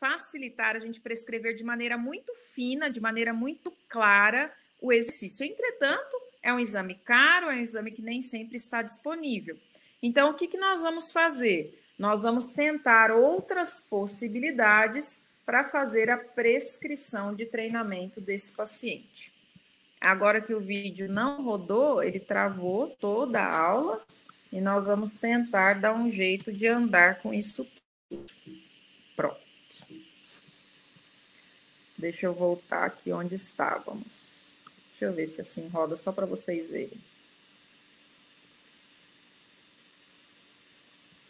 facilitar a gente prescrever de maneira muito fina, de maneira muito clara o exercício. Entretanto, é um exame caro, é um exame que nem sempre está disponível. Então, o que nós vamos fazer? Nós vamos tentar outras possibilidades para fazer a prescrição de treinamento desse paciente. Agora que o vídeo não rodou, ele travou toda a aula e nós vamos tentar dar um jeito de andar com isso tudo. Pronto. Deixa eu voltar aqui onde estávamos. Deixa eu ver se assim roda, só para vocês verem.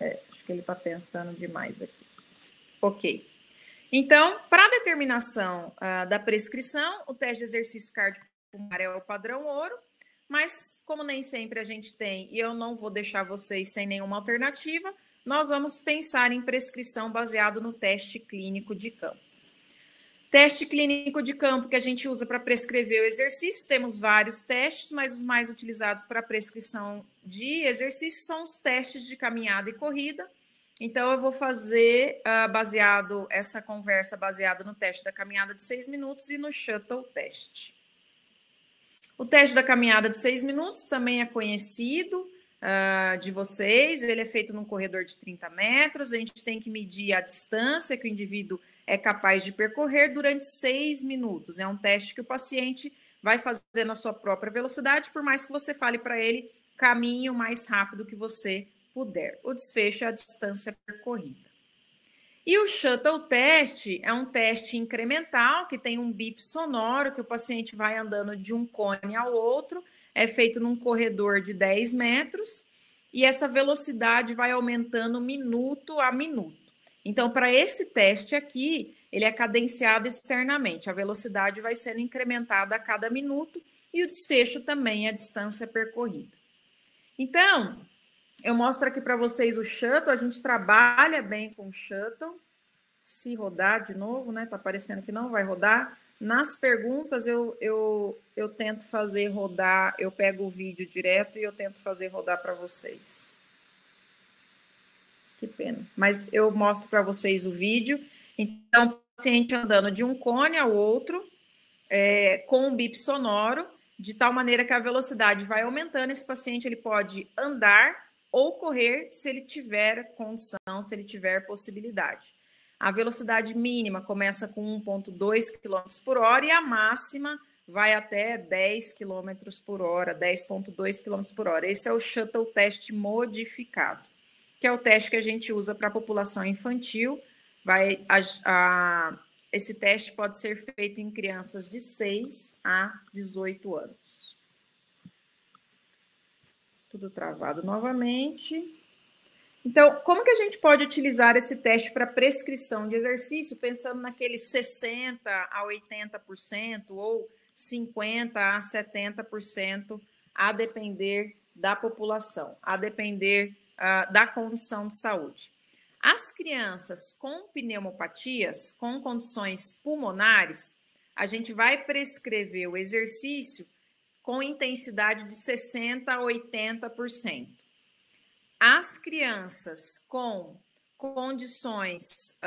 Acho que ele está pensando demais aqui. Ok. Então, para a determinação da prescrição, o teste de exercício cardiopulmonar é o padrão ouro, mas como nem sempre a gente tem, e eu não vou deixar vocês sem nenhuma alternativa, nós vamos pensar em prescrição baseado no teste clínico de campo. Teste clínico de campo que a gente usa para prescrever o exercício, temos vários testes, mas os mais utilizados para prescrição de exercício são os testes de caminhada e corrida. Então, eu vou fazer essa conversa baseada no teste da caminhada de 6 minutos e no shuttle test. O teste da caminhada de 6 minutos também é conhecido de vocês, ele é feito num corredor de 30 metros, a gente tem que medir a distância que o indivíduo é capaz de percorrer durante 6 minutos. É um teste que o paciente vai fazer na sua própria velocidade, por mais que você fale para ele, caminhe o mais rápido que você puder. O desfecho é a distância percorrida. E o shuttle test é um teste incremental, que tem um bip sonoro, que o paciente vai andando de um cone ao outro, é feito num corredor de 10 metros, e essa velocidade vai aumentando minuto a minuto. Então, para esse teste aqui, ele é cadenciado externamente, a velocidade vai sendo incrementada a cada minuto, e o desfecho também é a distância percorrida. Então, eu mostro aqui para vocês o shuttle, a gente trabalha bem com o shuttle. Se rodar de novo, né? Tá parecendo que não vai rodar. Nas perguntas eu tento fazer rodar, eu pego o vídeo direto e eu tento fazer rodar para vocês. Que pena. Mas eu mostro para vocês o vídeo. Então, o paciente andando de um cone ao outro, com um bip sonoro, de tal maneira que a velocidade vai aumentando. Esse paciente ele pode andar ou correr se ele tiver condição, se ele tiver possibilidade. A velocidade mínima começa com 1,2 km por hora e a máxima vai até 10 km por hora, 10,2 km por hora. Esse é o shuttle test modificado, que é o teste que a gente usa para a população infantil. Esse teste pode ser feito em crianças de 6 a 18 anos. Tudo travado novamente. Então, como que a gente pode utilizar esse teste para prescrição de exercício, pensando naqueles 60% a 80% ou 50% a 70%, a depender da população, a depender da condição de saúde? As crianças com pneumopatias, com condições pulmonares, a gente vai prescrever o exercício com intensidade de 60% a 80%. As crianças com condições,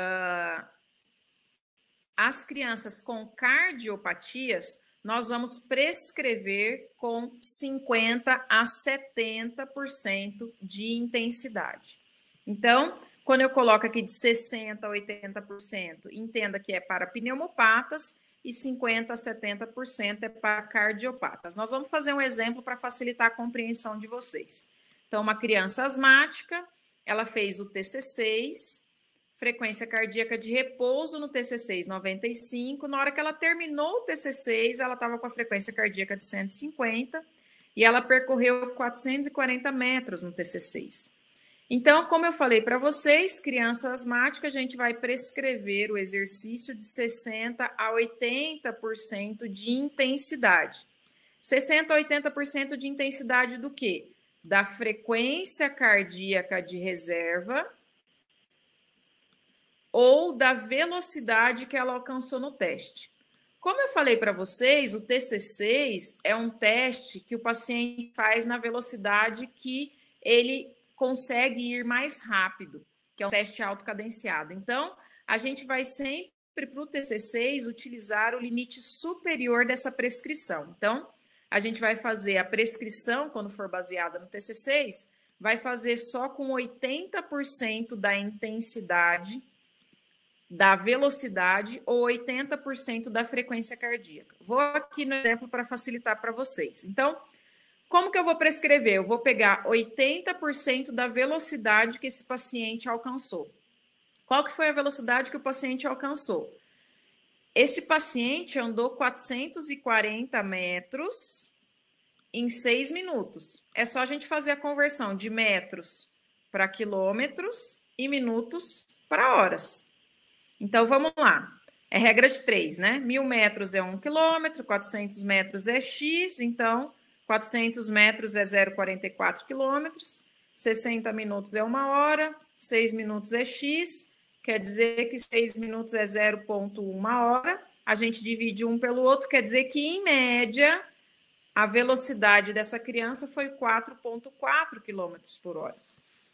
as crianças com cardiopatias, nós vamos prescrever com 50% a 70% de intensidade. Então, quando eu coloco aqui de 60% a 80%, entenda que é para pneumopatas e 50% a 70% é para cardiopatas. Nós vamos fazer um exemplo para facilitar a compreensão de vocês. Então, uma criança asmática, ela fez o TC6, frequência cardíaca de repouso no TC6, 95. Na hora que ela terminou o TC6, ela estava com a frequência cardíaca de 150 e ela percorreu 440 metros no TC6. Então, como eu falei para vocês, criança asmática, a gente vai prescrever o exercício de 60% a 80% de intensidade. 60% a 80% de intensidade do quê? Da frequência cardíaca de reserva ou da velocidade que ela alcançou no teste. Como eu falei para vocês, o TC6 é um teste que o paciente faz na velocidade que ele consegue ir mais rápido, que é um teste autocadenciado. Então, a gente vai sempre para o TC6 utilizar o limite superior dessa prescrição. Então, a gente vai fazer a prescrição, quando for baseada no TC6, vai fazer só com 80% da intensidade, da velocidade ou 80% da frequência cardíaca. Vou aqui no exemplo para facilitar para vocês. Então, como que eu vou prescrever? Eu vou pegar 80% da velocidade que esse paciente alcançou. Qual que foi a velocidade que o paciente alcançou? Esse paciente andou 440 metros em 6 minutos. É só a gente fazer a conversão de metros para quilômetros e minutos para horas. Então, vamos lá. É regra de 3, né? 1.000 metros é 1 quilômetro, 400 metros é x, então 400 metros é 0,44 quilômetros, 60 minutos é 1 hora, 6 minutos é x, quer dizer que 6 minutos é 0,1 hora, a gente divide um pelo outro, quer dizer que, em média, a velocidade dessa criança foi 4,4 km por hora.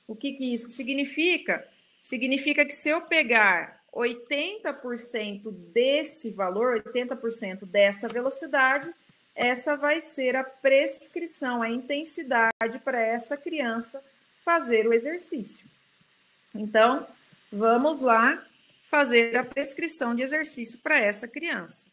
O que isso significa? Significa que se eu pegar 80% desse valor, 80% dessa velocidade, essa vai ser a prescrição, a intensidade para essa criança fazer o exercício. Então, vamos lá fazer a prescrição de exercício para essa criança.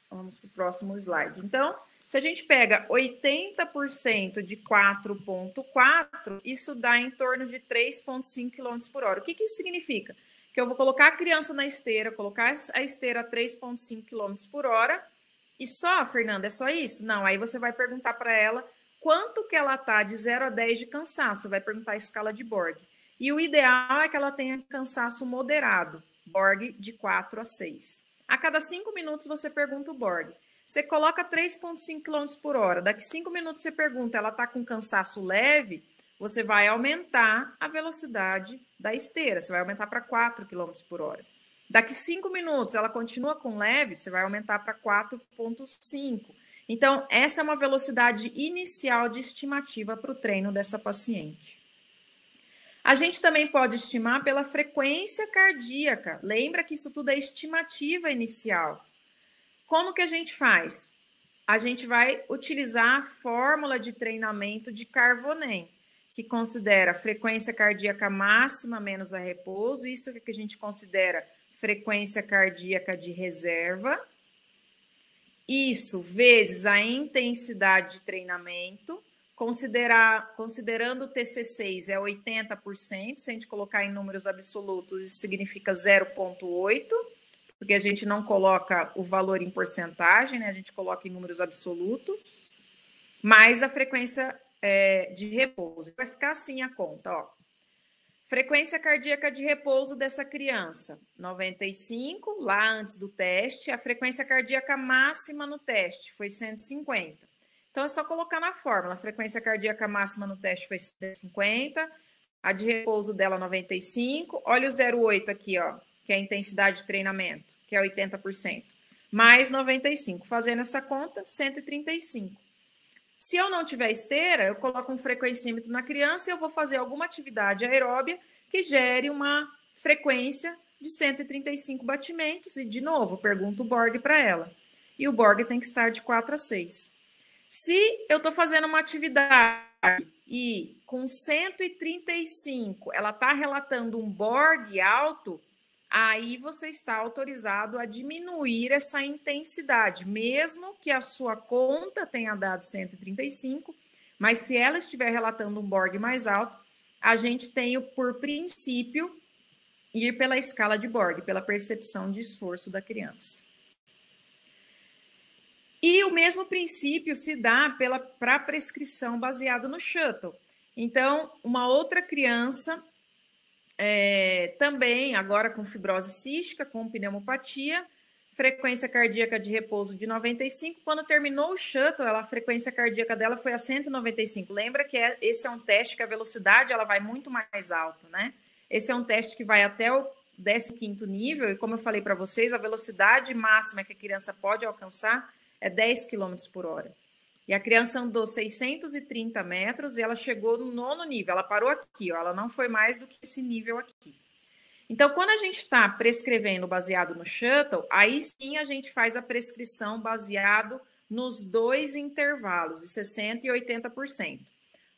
Vamos para o próximo slide. Então, se a gente pega 80% de 4,4, isso dá em torno de 3,5 km por hora. O que isso significa? Que eu vou colocar a criança na esteira, colocar a esteira a 3,5 km por hora, e só, Fernanda, é só isso? Não, aí você vai perguntar para ela quanto que ela está de 0 a 10 de cansaço, vai perguntar a escala de Borg. E o ideal é que ela tenha cansaço moderado, Borg de 4 a 6. A cada 5 minutos você pergunta o Borg. Você coloca 3,5 km por hora, daqui 5 minutos você pergunta, ela está com cansaço leve, você vai aumentar a velocidade da esteira, você vai aumentar para 4 km por hora. Daqui 5 minutos ela continua com leve, você vai aumentar para 4,5. Então, essa é uma velocidade inicial de estimativa para o treino dessa paciente. A gente também pode estimar pela frequência cardíaca. Lembra que isso tudo é estimativa inicial. Como que a gente faz? A gente vai utilizar a fórmula de treinamento de Carbonen, que considera frequência cardíaca máxima menos a repouso, isso que a gente considera frequência cardíaca de reserva, isso vezes a intensidade de treinamento, considerando o TC6 é 80%, se a gente colocar em números absolutos, isso significa 0,8%, porque a gente não coloca o valor em porcentagem, né? A gente coloca em números absolutos, mais a frequência de repouso. Vai ficar assim a conta, ó. Frequência cardíaca de repouso dessa criança, 95, lá antes do teste. A frequência cardíaca máxima no teste foi 150. Então, é só colocar na fórmula. A frequência cardíaca máxima no teste foi 150, A de repouso dela, 95. Olha o 0,8 aqui, ó, que é a intensidade de treinamento, que é 80%. Mais 95. Fazendo essa conta, 135. Se eu não tiver esteira, eu coloco um frequencímetro na criança e eu vou fazer alguma atividade aeróbia que gere uma frequência de 135 batimentos. E, de novo, pergunto o Borg para ela. E o Borg tem que estar de 4 a 6. Se eu estou fazendo uma atividade e com 135 ela está relatando um Borg alto, aí você está autorizado a diminuir essa intensidade, mesmo que a sua conta tenha dado 135, mas se ela estiver relatando um Borg mais alto, a gente tem por princípio ir pela escala de Borg, pela percepção de esforço da criança. E o mesmo princípio se dá para a prescrição baseado no shuttle. Então, uma outra criança, também agora com fibrose cística, com pneumopatia, frequência cardíaca de repouso de 95. Quando terminou o shuttle, a frequência cardíaca dela foi a 195. Lembra que esse é um teste que a velocidade ela vai muito mais alto, né? Esse é um teste que vai até o 15º nível, e como eu falei para vocês, a velocidade máxima que a criança pode alcançar é 10 km por hora. E a criança andou 630 metros e ela chegou no 9º nível. Ela parou aqui, ó, ela não foi mais do que esse nível aqui. Então, quando a gente está prescrevendo baseado no shuttle, aí sim a gente faz a prescrição baseado nos dois intervalos, de 60% e 80%.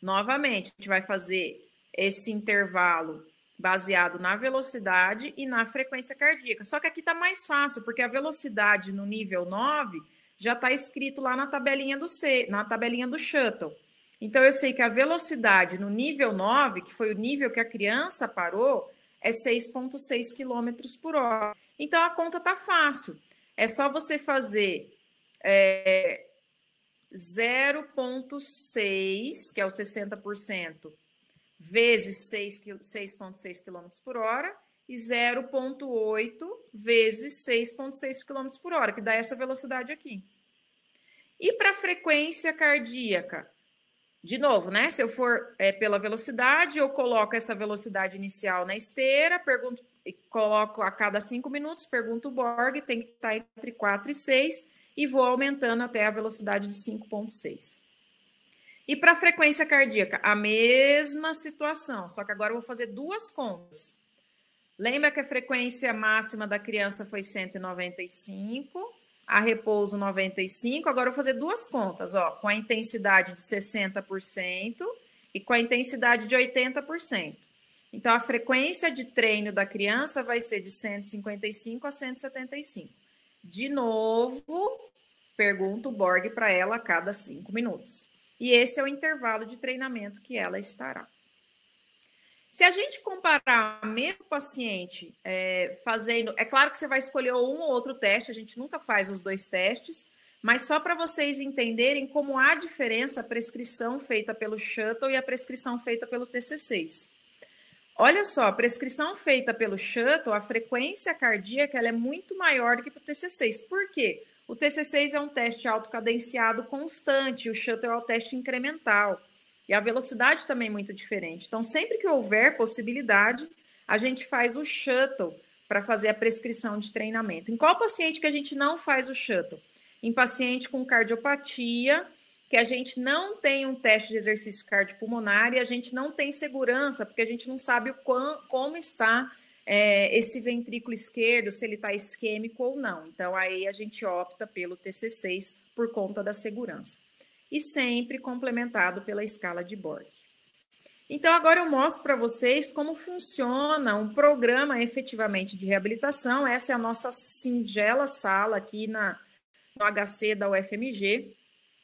Novamente, a gente vai fazer esse intervalo baseado na velocidade e na frequência cardíaca. Só que aqui está mais fácil, porque a velocidade no nível 9 já está escrito lá na tabelinha do shuttle. Então, eu sei que a velocidade no nível 9, que foi o nível que a criança parou, é 6,6 km por hora. Então, a conta está fácil. É só você fazer 0,6, que é o 60%, vezes 6,6 km por hora, e 0,8 vezes 6,6 km por hora, que dá essa velocidade aqui. E para a frequência cardíaca? De novo, né? Se eu for pela velocidade, eu coloco essa velocidade inicial na esteira, coloco a cada 5 minutos, pergunto o Borg, tem que estar entre 4 e 6, e vou aumentando até a velocidade de 5,6. E para a frequência cardíaca, a mesma situação, só que agora eu vou fazer duas contas. Lembra que a frequência máxima da criança foi 195, a repouso 95, agora eu vou fazer duas contas, ó, com a intensidade de 60% e com a intensidade de 80%. Então, a frequência de treino da criança vai ser de 155 a 175. De novo, pergunto o Borg para ela a cada 5 minutos. E esse é o intervalo de treinamento que ela estará. Se a gente comparar o mesmo paciente fazendo... É claro que você vai escolher um ou outro teste, a gente nunca faz os dois testes, mas só para vocês entenderem como há diferença a prescrição feita pelo shuttle e a prescrição feita pelo TC6. Olha só, a prescrição feita pelo shuttle, a frequência cardíaca ela é muito maior do que para o TC6. Por quê? O TC6 é um teste autocadenciado constante, o shuttle é o teste incremental. E a velocidade também é muito diferente. Então, sempre que houver possibilidade, a gente faz o shuttle para fazer a prescrição de treinamento. Em qual paciente que a gente não faz o shuttle? Em paciente com cardiopatia, que a gente não tem um teste de exercício cardiopulmonar e a gente não tem segurança, porque a gente não sabe como está esse ventrículo esquerdo, se ele está isquêmico ou não. Então, aí a gente opta pelo TC6 por conta da segurança. E sempre complementado pela escala de Borg. Então, agora eu mostro para vocês como funciona um programa efetivamente de reabilitação. Essa é a nossa singela sala aqui no HC da UFMG.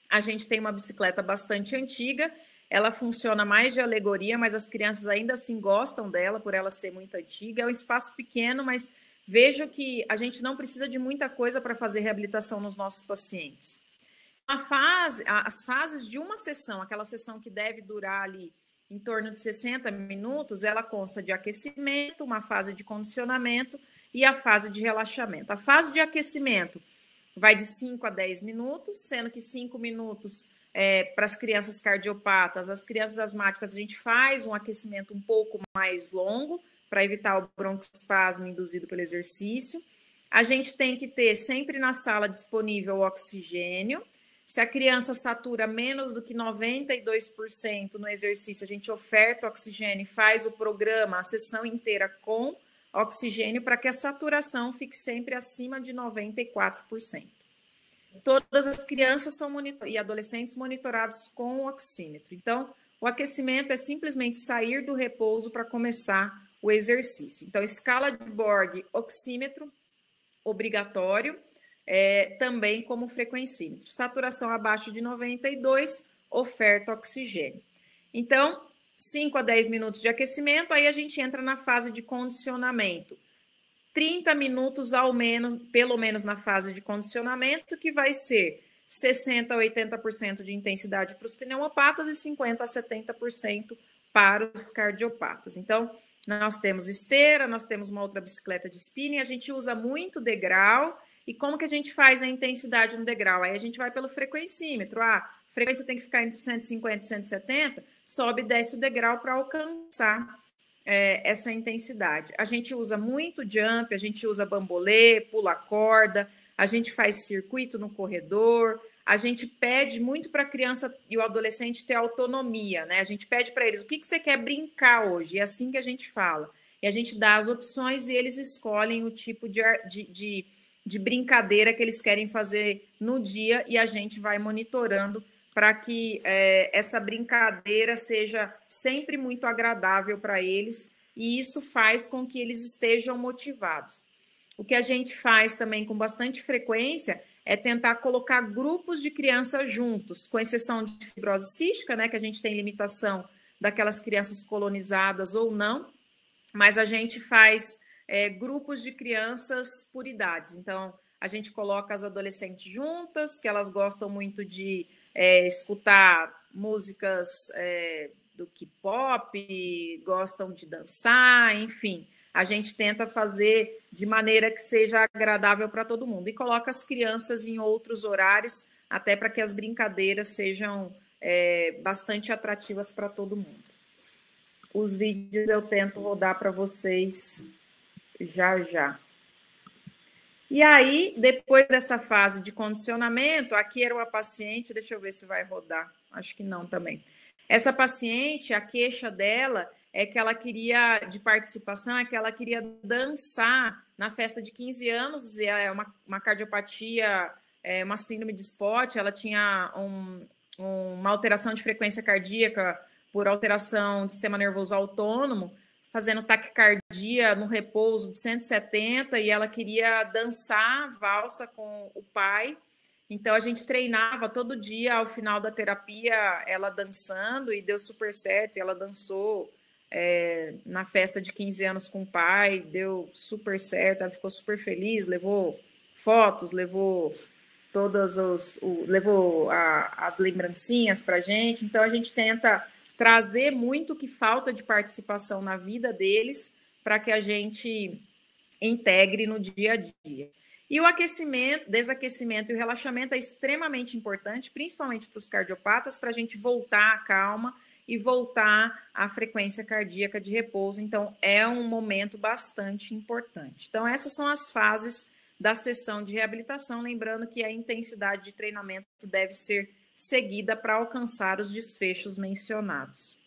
A gente tem uma bicicleta bastante antiga, ela funciona mais de alegoria, mas as crianças ainda assim gostam dela, por ela ser muito antiga. É um espaço pequeno, mas vejam que a gente não precisa de muita coisa para fazer reabilitação nos nossos pacientes. As fases de uma sessão, aquela sessão que deve durar ali em torno de 60 minutos, ela consta de aquecimento, uma fase de condicionamento e a fase de relaxamento. A fase de aquecimento vai de 5 a 10 minutos, sendo que 5 minutos para as crianças cardiopatas, as crianças asmáticas, a gente faz um aquecimento um pouco mais longo para evitar o broncoespasmo induzido pelo exercício. A gente tem que ter sempre na sala disponível oxigênio. Se a criança satura menos do que 92% no exercício, a gente oferta oxigênio e faz o programa, a sessão inteira com oxigênio, para que a saturação fique sempre acima de 94%. Todas as crianças e adolescentes monitorados com o oxímetro. Então, o aquecimento é simplesmente sair do repouso para começar o exercício. Então, escala de Borg, oxímetro, obrigatório, também como frequencímetro. Saturação abaixo de 92, oferta oxigênio. Então, 5 a 10 minutos de aquecimento, aí a gente entra na fase de condicionamento. 30 minutos ao menos, pelo menos na fase de condicionamento, que vai ser 60% a 80% de intensidade para os pneumopatas e 50% a 70% para os cardiopatas. Então, nós temos esteira, nós temos uma outra bicicleta de spinning, a gente usa muito degrau. E como que a gente faz a intensidade no degrau? Aí a gente vai pelo frequencímetro. A frequência tem que ficar entre 150 e 170, sobe e desce o degrau para alcançar essa intensidade. A gente usa muito jump, a gente usa bambolê, pula corda, a gente faz circuito no corredor, a gente pede muito para a criança e o adolescente ter autonomia, né? A gente pede para eles, o que você quer brincar hoje? E é assim que a gente fala. E a gente dá as opções e eles escolhem o tipo de brincadeira que eles querem fazer no dia e a gente vai monitorando para que essa brincadeira seja sempre muito agradável para eles, e isso faz com que eles estejam motivados. O que a gente faz também com bastante frequência é tentar colocar grupos de crianças juntos, com exceção de fibrose cística, né, que a gente tem limitação daquelas crianças colonizadas ou não, mas a gente faz grupos de crianças por idades. Então, a gente coloca as adolescentes juntas, que elas gostam muito de escutar músicas do K-pop, gostam de dançar, enfim. A gente tenta fazer de maneira que seja agradável para todo mundo. E coloca as crianças em outros horários, até para que as brincadeiras sejam bastante atrativas para todo mundo. Os vídeos eu tento rodar para vocês já. E aí, depois dessa fase de condicionamento, aqui era uma paciente, deixa eu ver se vai rodar, acho que não também. Essa paciente, a queixa dela é que ela queria, de participação, é que ela queria dançar na festa de 15 anos, e é uma cardiopatia, uma síndrome de Spott, ela tinha uma alteração de frequência cardíaca por alteração do sistema nervoso autônomo, fazendo taquicardia no repouso de 170, e ela queria dançar valsa com o pai. Então, a gente treinava todo dia, ao final da terapia, ela dançando, e deu super certo. E ela dançou na festa de 15 anos com o pai, deu super certo, ela ficou super feliz, levou fotos, levou as lembrancinhas para a gente. Então, a gente tenta trazer muito o que falta de participação na vida deles para que a gente integre no dia a dia. E o aquecimento, desaquecimento e o relaxamento é extremamente importante, principalmente para os cardiopatas, para a gente voltar à calma e voltar à frequência cardíaca de repouso. Então, é um momento bastante importante. Então, essas são as fases da sessão de reabilitação, lembrando que a intensidade de treinamento deve ser seguida para alcançar os desfechos mencionados.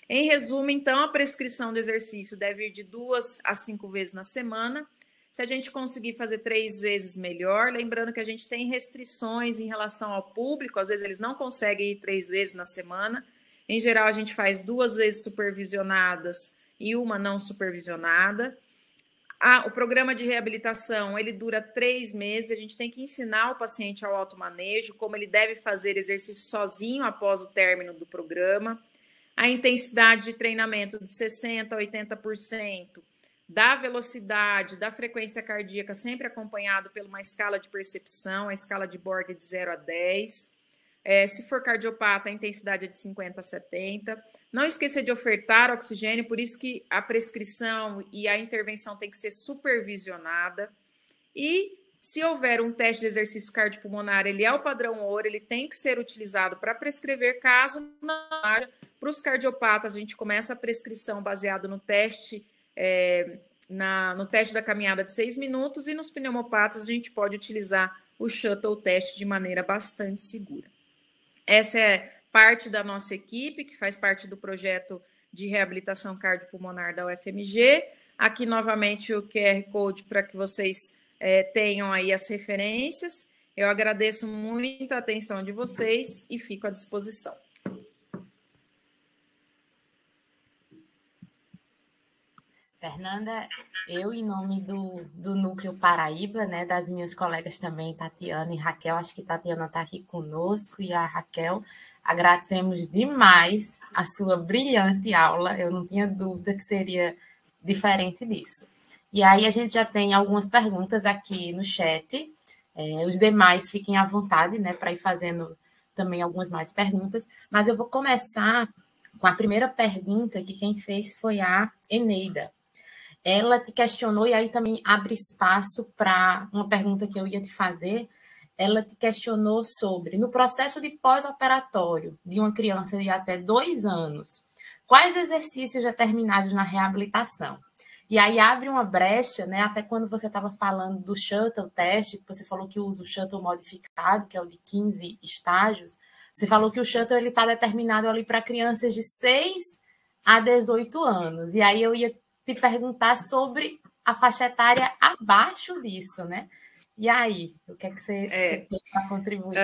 Em resumo, então, a prescrição do exercício deve ir de 2 a 5 vezes na semana. Se a gente conseguir fazer 3 vezes, melhor. Lembrando que a gente tem restrições em relação ao público, às vezes eles não conseguem ir 3 vezes na semana. Em geral, a gente faz 2 vezes supervisionadas e 1 não supervisionada. O programa de reabilitação, ele dura 3 meses, a gente tem que ensinar o paciente ao automanejo, como ele deve fazer exercício sozinho após o término do programa. A intensidade de treinamento de 60% a 80%, da velocidade, da frequência cardíaca, sempre acompanhado por uma escala de percepção, a escala de Borg de 0 a 10. Se for cardiopata, a intensidade é de 50 a 70. Não esqueça de ofertar oxigênio, por isso que a prescrição e a intervenção tem que ser supervisionada. E Se houver um teste de exercício cardiopulmonar, ele é o padrão ouro, ele tem que ser utilizado para prescrever. Caso não haja, para os cardiopatas, a gente começa a prescrição baseado no teste, no teste da caminhada de 6 minutos, e nos pneumopatas a gente pode utilizar o shuttle test de maneira bastante segura. Essa é parte da nossa equipe, que faz parte do projeto de reabilitação cardiopulmonar da UFMG. Aqui, novamente, o QR Code para que vocês tenham aí as referências. Eu agradeço muito a atenção de vocês e fico à disposição. Fernanda, eu, em nome do Núcleo Paraíba, né, das minhas colegas também, Tatiana e Raquel, acho que Tatiana está aqui conosco, e a Raquel, agradecemos demais a sua brilhante aula, eu não tinha dúvida que seria diferente disso. E aí a gente já tem algumas perguntas aqui no chat, os demais fiquem à vontade, né, para ir fazendo também algumas mais perguntas, mas eu vou começar com a primeira pergunta, que quem fez foi a Eneida. Ela te questionou, e aí também abre espaço para uma pergunta que eu ia te fazer. Ela te questionou sobre, no processo de pós-operatório de uma criança de até 2 anos, quais exercícios determinados na reabilitação? E aí abre uma brecha, né? Até quando você estava falando do shuttle teste, você falou que usa o shuttle modificado, que é o de 15 estágios, você falou que o shuttle está determinado ali para crianças de 6 a 18 anos. E aí eu ia te perguntar sobre a faixa etária abaixo disso, né? E aí, o que é que você tem para contribuir?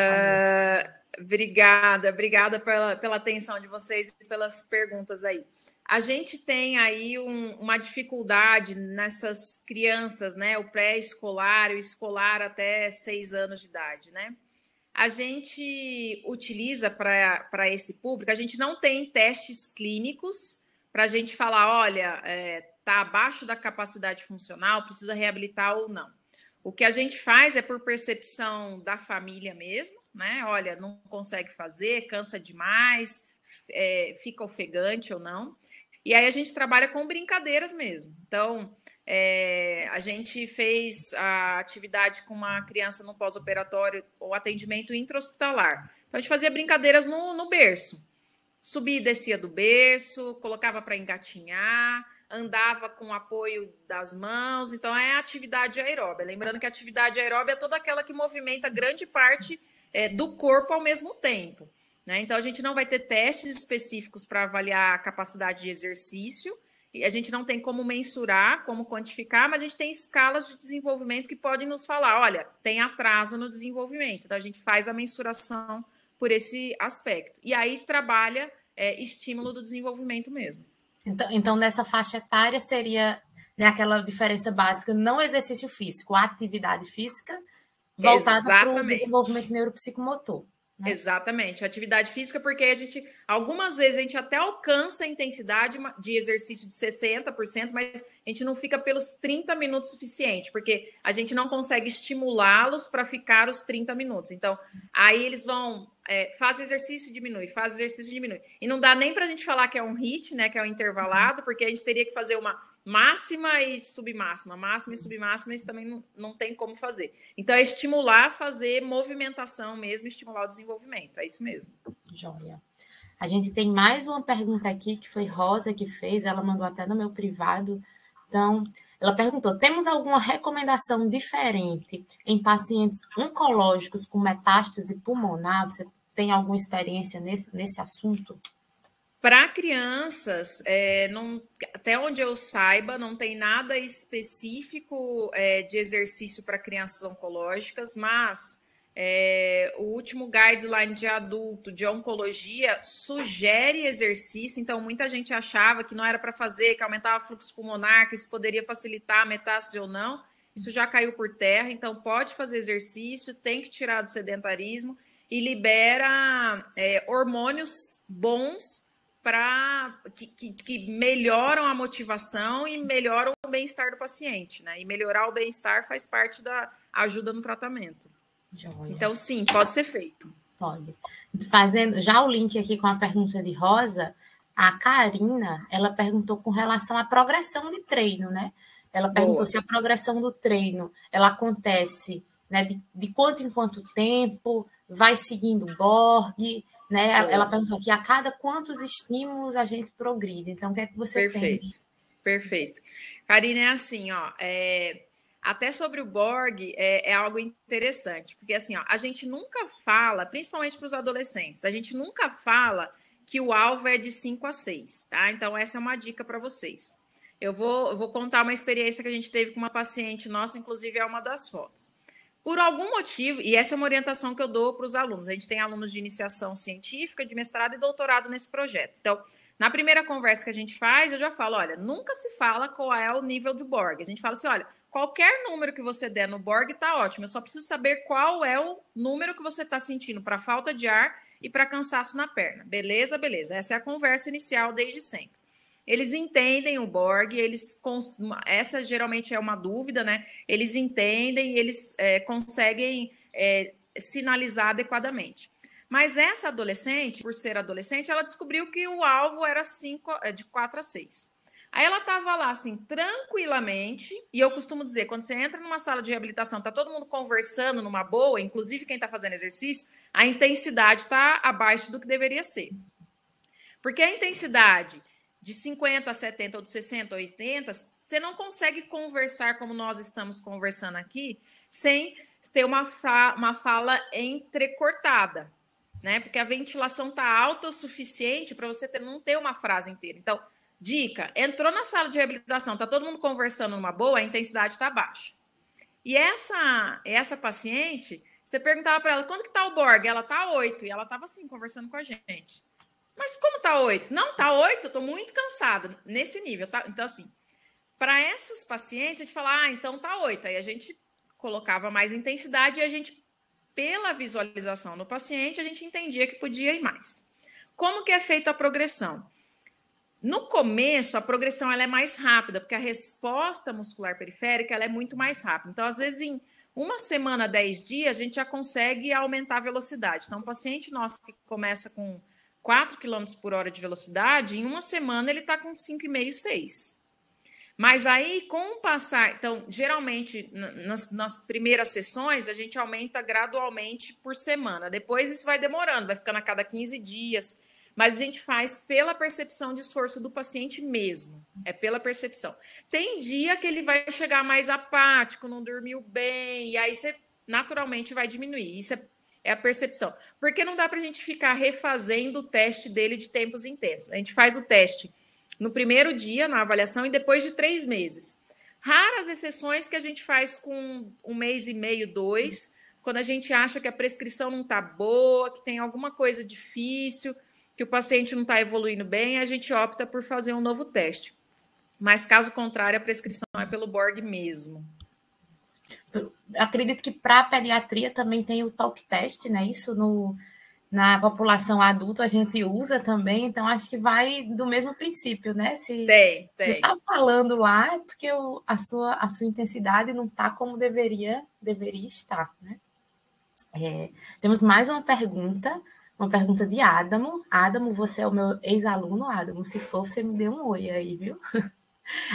Obrigada pela atenção de vocês e pelas perguntas aí. A gente tem aí uma dificuldade nessas crianças, né? O pré-escolar e o escolar até 6 anos de idade, né? A gente utiliza para esse público, a gente não tem testes clínicos para a gente falar, olha, está abaixo da capacidade funcional, precisa reabilitar ou não. O que a gente faz é por percepção da família mesmo, né? Olha, não consegue fazer, cansa demais, fica ofegante ou não. E aí a gente trabalha com brincadeiras mesmo. Então, a gente fez a atividade com uma criança no pós-operatório, o atendimento intra-hospitalar. Então, a gente fazia brincadeiras no berço. Subia e descia do berço, colocava para engatinhar, andava com o apoio das mãos. Então, é atividade aeróbica. Lembrando que a atividade aeróbica é toda aquela que movimenta grande parte do corpo ao mesmo tempo, né? Então, a gente não vai ter testes específicos para avaliar a capacidade de exercício, e a gente não tem como mensurar, como quantificar, mas a gente tem escalas de desenvolvimento que podem nos falar, olha, tem atraso no desenvolvimento. Então, a gente faz a mensuração por esse aspecto. E aí trabalha estímulo do desenvolvimento mesmo. Então, nessa faixa etária seria, né, aquela diferença básica, não exercício físico, atividade física voltada para o desenvolvimento neuropsicomotor. Né? Exatamente, atividade física, porque algumas vezes a gente até alcança a intensidade de exercício de 60%, mas a gente não fica pelos 30 minutos suficiente, porque a gente não consegue estimulá-los para ficar os 30 minutos. Então, aí eles vão, faz exercício e diminui, faz exercício e diminui. E não dá nem para a gente falar que é um HIIT, né, que é um intervalado, porque a gente teria que fazer uma máxima e submáxima, máxima e submáxima, isso também não tem como fazer. Então, é estimular, fazer movimentação mesmo, estimular o desenvolvimento, é isso mesmo. Joia. A gente tem mais uma pergunta aqui, que foi Rosa que fez, ela mandou até no meu privado. Então, ela perguntou, temos alguma recomendação diferente em pacientes oncológicos com metástase pulmonar? Você tem alguma experiência nesse assunto? Para crianças, até onde eu saiba, não tem nada específico de exercício para crianças oncológicas, mas o último guideline de adulto de oncologia sugere exercício, então muita gente achava que não era para fazer, que aumentava o fluxo pulmonar, que isso poderia facilitar a metástase ou não. Isso já caiu por terra, então pode fazer exercício, tem que tirar do sedentarismo e libera hormônios bons que melhoram a motivação e melhoram o bem-estar do paciente, né? E melhorar o bem-estar faz parte da ajuda no tratamento. Joia. Então, sim, pode ser feito. Pode. Fazendo já o link aqui com a pergunta de Rosa, a Karina, ela perguntou com relação à progressão de treino, né? Ela perguntou se a progressão do treino ela acontece, né, de quanto em quanto tempo, vai seguindo o Borg, né? Ela perguntou aqui a cada quantos estímulos a gente progride. Então, o que é que você tem? Perfeito. Karine, é assim, ó, até sobre o Borg é algo interessante, porque assim, ó, a gente nunca fala, principalmente para os adolescentes, a gente nunca fala que o alvo é de 5 a 6, tá? Então, essa é uma dica para vocês. Eu vou contar uma experiência que a gente teve com uma paciente nossa, inclusive é uma das fotos. Por algum motivo, e essa é uma orientação que eu dou para os alunos, a gente tem alunos de iniciação científica, de mestrado e doutorado nesse projeto. Então, na primeira conversa que a gente faz, eu já falo, olha, nunca se fala qual é o nível de Borg. A gente fala assim, olha, qualquer número que você der no Borg está ótimo, eu só preciso saber qual é o número que você está sentindo para falta de ar e para cansaço na perna. Beleza, beleza. Essa é a conversa inicial desde sempre. Eles entendem o Borg, essa geralmente é uma dúvida, né? Eles entendem, eles conseguem sinalizar adequadamente. Mas essa adolescente, por ser adolescente, ela descobriu que o alvo era de 4 a 6. Aí ela estava lá, assim, tranquilamente, e eu costumo dizer, quando você entra numa sala de reabilitação, tá todo mundo conversando numa boa, inclusive quem está fazendo exercício, a intensidade está abaixo do que deveria ser. Porque a intensidade de 50 a 70 ou de 60 a 80, você não consegue conversar como nós estamos conversando aqui, sem ter uma fala entrecortada, né? Porque a ventilação está alta o suficiente para você não ter uma frase inteira. Então, dica, entrou na sala de reabilitação, está todo mundo conversando numa boa, a intensidade está baixa. E essa paciente, você perguntava para ela, quanto que está o Borg? Ela está 8, e ela estava assim, conversando com a gente. Mas como tá 8? Não, tá 8, eu tô muito cansada nesse nível, tá? Então, assim, para essas pacientes, a gente fala, então tá 8. Aí a gente colocava mais intensidade e a gente, pela visualização no paciente, a gente entendia que podia ir mais. Como que é feita a progressão? No começo, a progressão ela é mais rápida, porque a resposta muscular periférica ela é muito mais rápida. Então, às vezes, em uma semana, 10 dias, a gente já consegue aumentar a velocidade. Então, um paciente nosso que começa com 4 km por hora de velocidade, em uma semana ele está com 5,5, 6. Mas aí, com o passar... Então, geralmente, nas primeiras sessões, a gente aumenta gradualmente por semana. Depois, isso vai demorando, vai ficando a cada 15 dias. Mas a gente faz pela percepção de esforço do paciente mesmo. É pela percepção. Tem dia que ele vai chegar mais apático, não dormiu bem, e aí você naturalmente vai diminuir. Isso é a percepção. Porque não dá para a gente ficar refazendo o teste dele de tempos em tempos. A gente faz o teste no primeiro dia, na avaliação, e depois de 3 meses. Raras exceções que a gente faz com 1 mês e meio, 2, quando a gente acha que a prescrição não está boa, que tem alguma coisa difícil, que o paciente não está evoluindo bem, a gente opta por fazer um novo teste. Mas, caso contrário, a prescrição é pelo Borg mesmo. Acredito que para a pediatria também tem o talk test, né? Isso na população adulta a gente usa também, então acho que vai do mesmo princípio, né? Se tem. está falando lá, é porque a sua intensidade não está como deveria estar, né? Temos mais uma pergunta de Adamo. Adamo, você é o meu ex-aluno, Adamo. Se for, você me dê um oi aí, viu?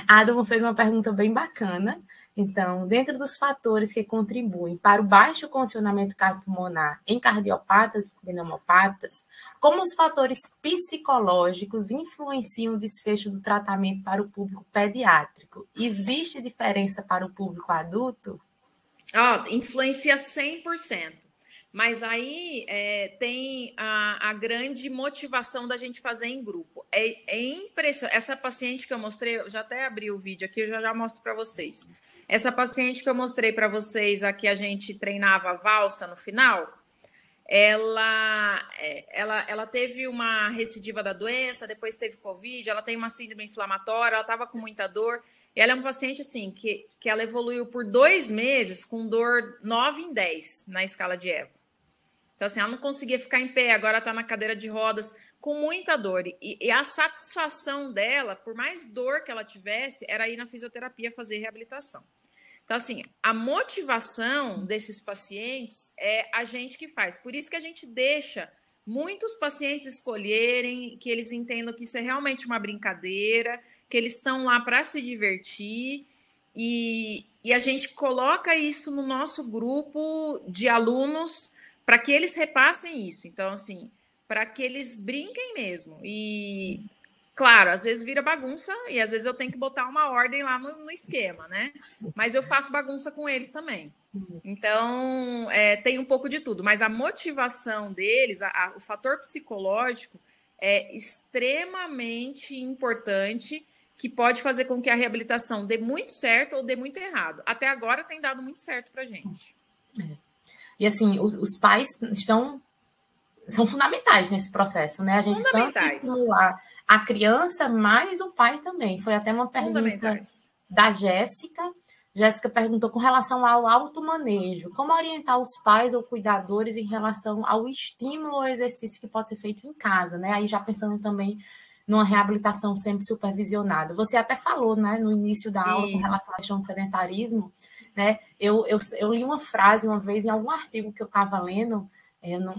Adamo fez uma pergunta bem bacana. Então, dentro dos fatores que contribuem para o baixo condicionamento cardiopulmonar em cardiopatas e pneumopatas, como os fatores psicológicos influenciam o desfecho do tratamento para o público pediátrico? Existe diferença para o público adulto? Influencia 100%. Mas aí tem a grande motivação da gente fazer em grupo. É impressionante. Essa paciente que eu mostrei, eu já até abri o vídeo aqui, eu já mostro para vocês. Essa paciente que eu mostrei para vocês, aqui a gente treinava valsa no final, ela teve uma recidiva da doença, depois teve Covid, ela tem uma síndrome inflamatória, ela estava com muita dor. E ela é uma paciente assim, que ela evoluiu por 2 meses com dor 9 em 10 na escala de EVA. Então, assim, ela não conseguia ficar em pé, agora está na cadeira de rodas, com muita dor. E a satisfação dela, por mais dor que ela tivesse, era ir na fisioterapia fazer reabilitação. Então, assim, a motivação desses pacientes é a gente que faz. Por isso que a gente deixa muitos pacientes escolherem, que eles entendam que isso é realmente uma brincadeira, que eles estão lá para se divertir. e a gente coloca isso no nosso grupo de alunos para que eles repassem isso. Então, assim, para que eles brinquem mesmo. E, claro, às vezes vira bagunça e às vezes eu tenho que botar uma ordem lá no esquema, né? Mas eu faço bagunça com eles também. Então, tem um pouco de tudo, mas a motivação deles, o fator psicológico é extremamente importante, que pode fazer com que a reabilitação dê muito certo ou dê muito errado. Até agora tem dado muito certo para a gente. E assim, os pais são fundamentais nesse processo, né? A gente tanto estimular a criança, mas o pai também. Foi até uma pergunta da Jéssica. Jéssica perguntou com relação ao automanejo. Como orientar os pais ou cuidadores em relação ao estímulo ou exercício que pode ser feito em casa, né? Aí já pensando também numa reabilitação sempre supervisionada. Você até falou, né, no início da aula, com relação à questão do sedentarismo, né? Eu li uma frase uma vez em algum artigo que eu estava lendo,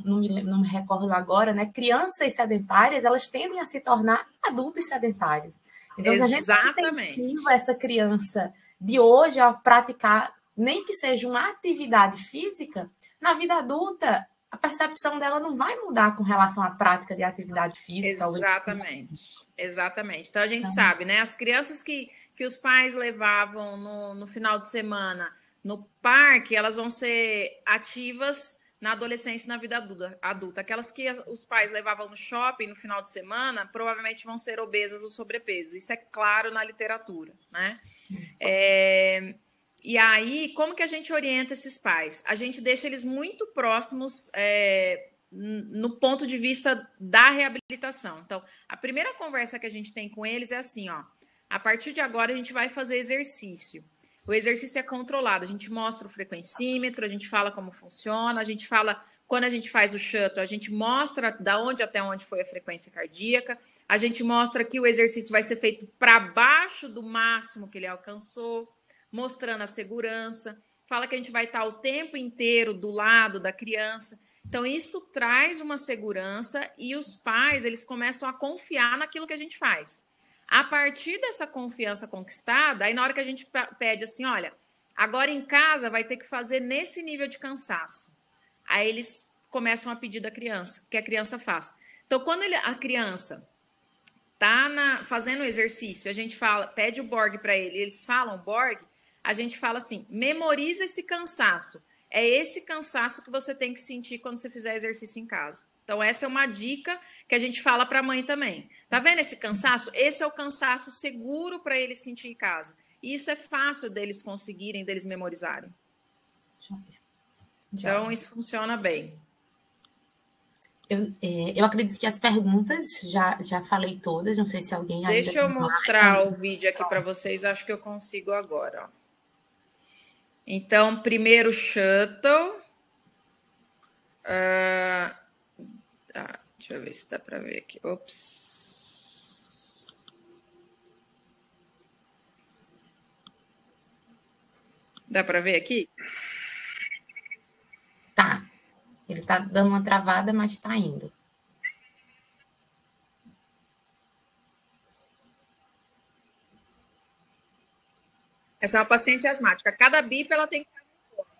não me recordo agora, né? Crianças sedentárias, elas tendem a se tornar adultos sedentários. Então, se a gente incentiva essa criança de hoje a praticar, nem que seja uma atividade física, na vida adulta, a percepção dela não vai mudar com relação à prática de atividade física. Exatamente. Então, a gente sabe, né? As crianças que os pais levavam no final de semana no parque, elas vão ser ativas na adolescência e na vida adulta. Aquelas que os pais levavam no shopping no final de semana, provavelmente vão ser obesas ou sobrepeso. Isso é claro na literatura, né? E aí, como que a gente orienta esses pais? A gente deixa eles muito próximos no ponto de vista da reabilitação. Então, a primeira conversa que a gente tem com eles é assim, ó, a partir de agora a gente vai fazer exercício. O exercício é controlado, a gente mostra o frequencímetro, a gente fala como funciona, a gente fala, quando a gente faz o shuttle, a gente mostra da onde até onde foi a frequência cardíaca, a gente mostra que o exercício vai ser feito para baixo do máximo que ele alcançou, mostrando a segurança, fala que a gente vai estar o tempo inteiro do lado da criança. Então, isso traz uma segurança e os pais, eles começam a confiar naquilo que a gente faz. A partir dessa confiança conquistada, aí na hora que a gente pede assim, olha, agora em casa vai ter que fazer nesse nível de cansaço. Aí eles começam a pedir da criança, que a criança faça. Então, quando a criança está fazendo o exercício, a gente pede o Borg para eles falam Borg, a gente fala assim, memoriza esse cansaço. É esse cansaço que você tem que sentir quando você fizer exercício em casa. Então, essa é uma dica que a gente fala para a mãe também. Tá vendo esse cansaço? Esse é o cansaço seguro para eles sentir em casa. E isso é fácil deles conseguirem, deles memorizarem. Então, isso funciona bem. Eu acredito que as perguntas já falei todas, não sei se alguém ainda... Deixa eu mostrar o vídeo aqui para vocês, acho que eu consigo agora. Ó. Então, primeiro shuttle. Deixa eu ver se dá para ver aqui. Ops. Dá para ver aqui? Tá. Ele está dando uma travada, mas está indo. Essa é uma paciente asmática. Cada bip ela tem que estar no fone.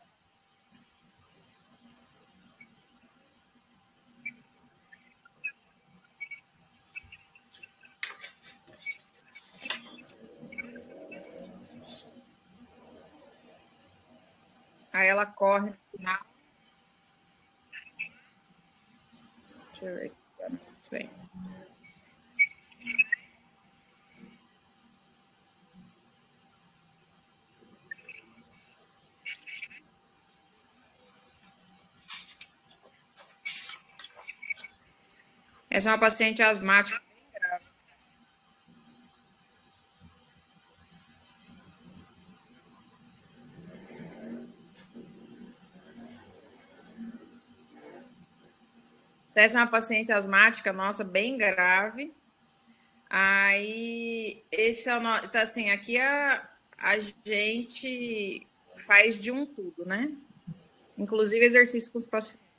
Aí ela corre no final. Deixa eu ver aqui se vai muito bem. Essa é uma paciente asmática bem grave. Essa é uma paciente asmática, nossa, bem grave. Aí, esse é o nosso. Então, assim, aqui a gente faz de um tudo, né? Inclusive exercício com os pacientes.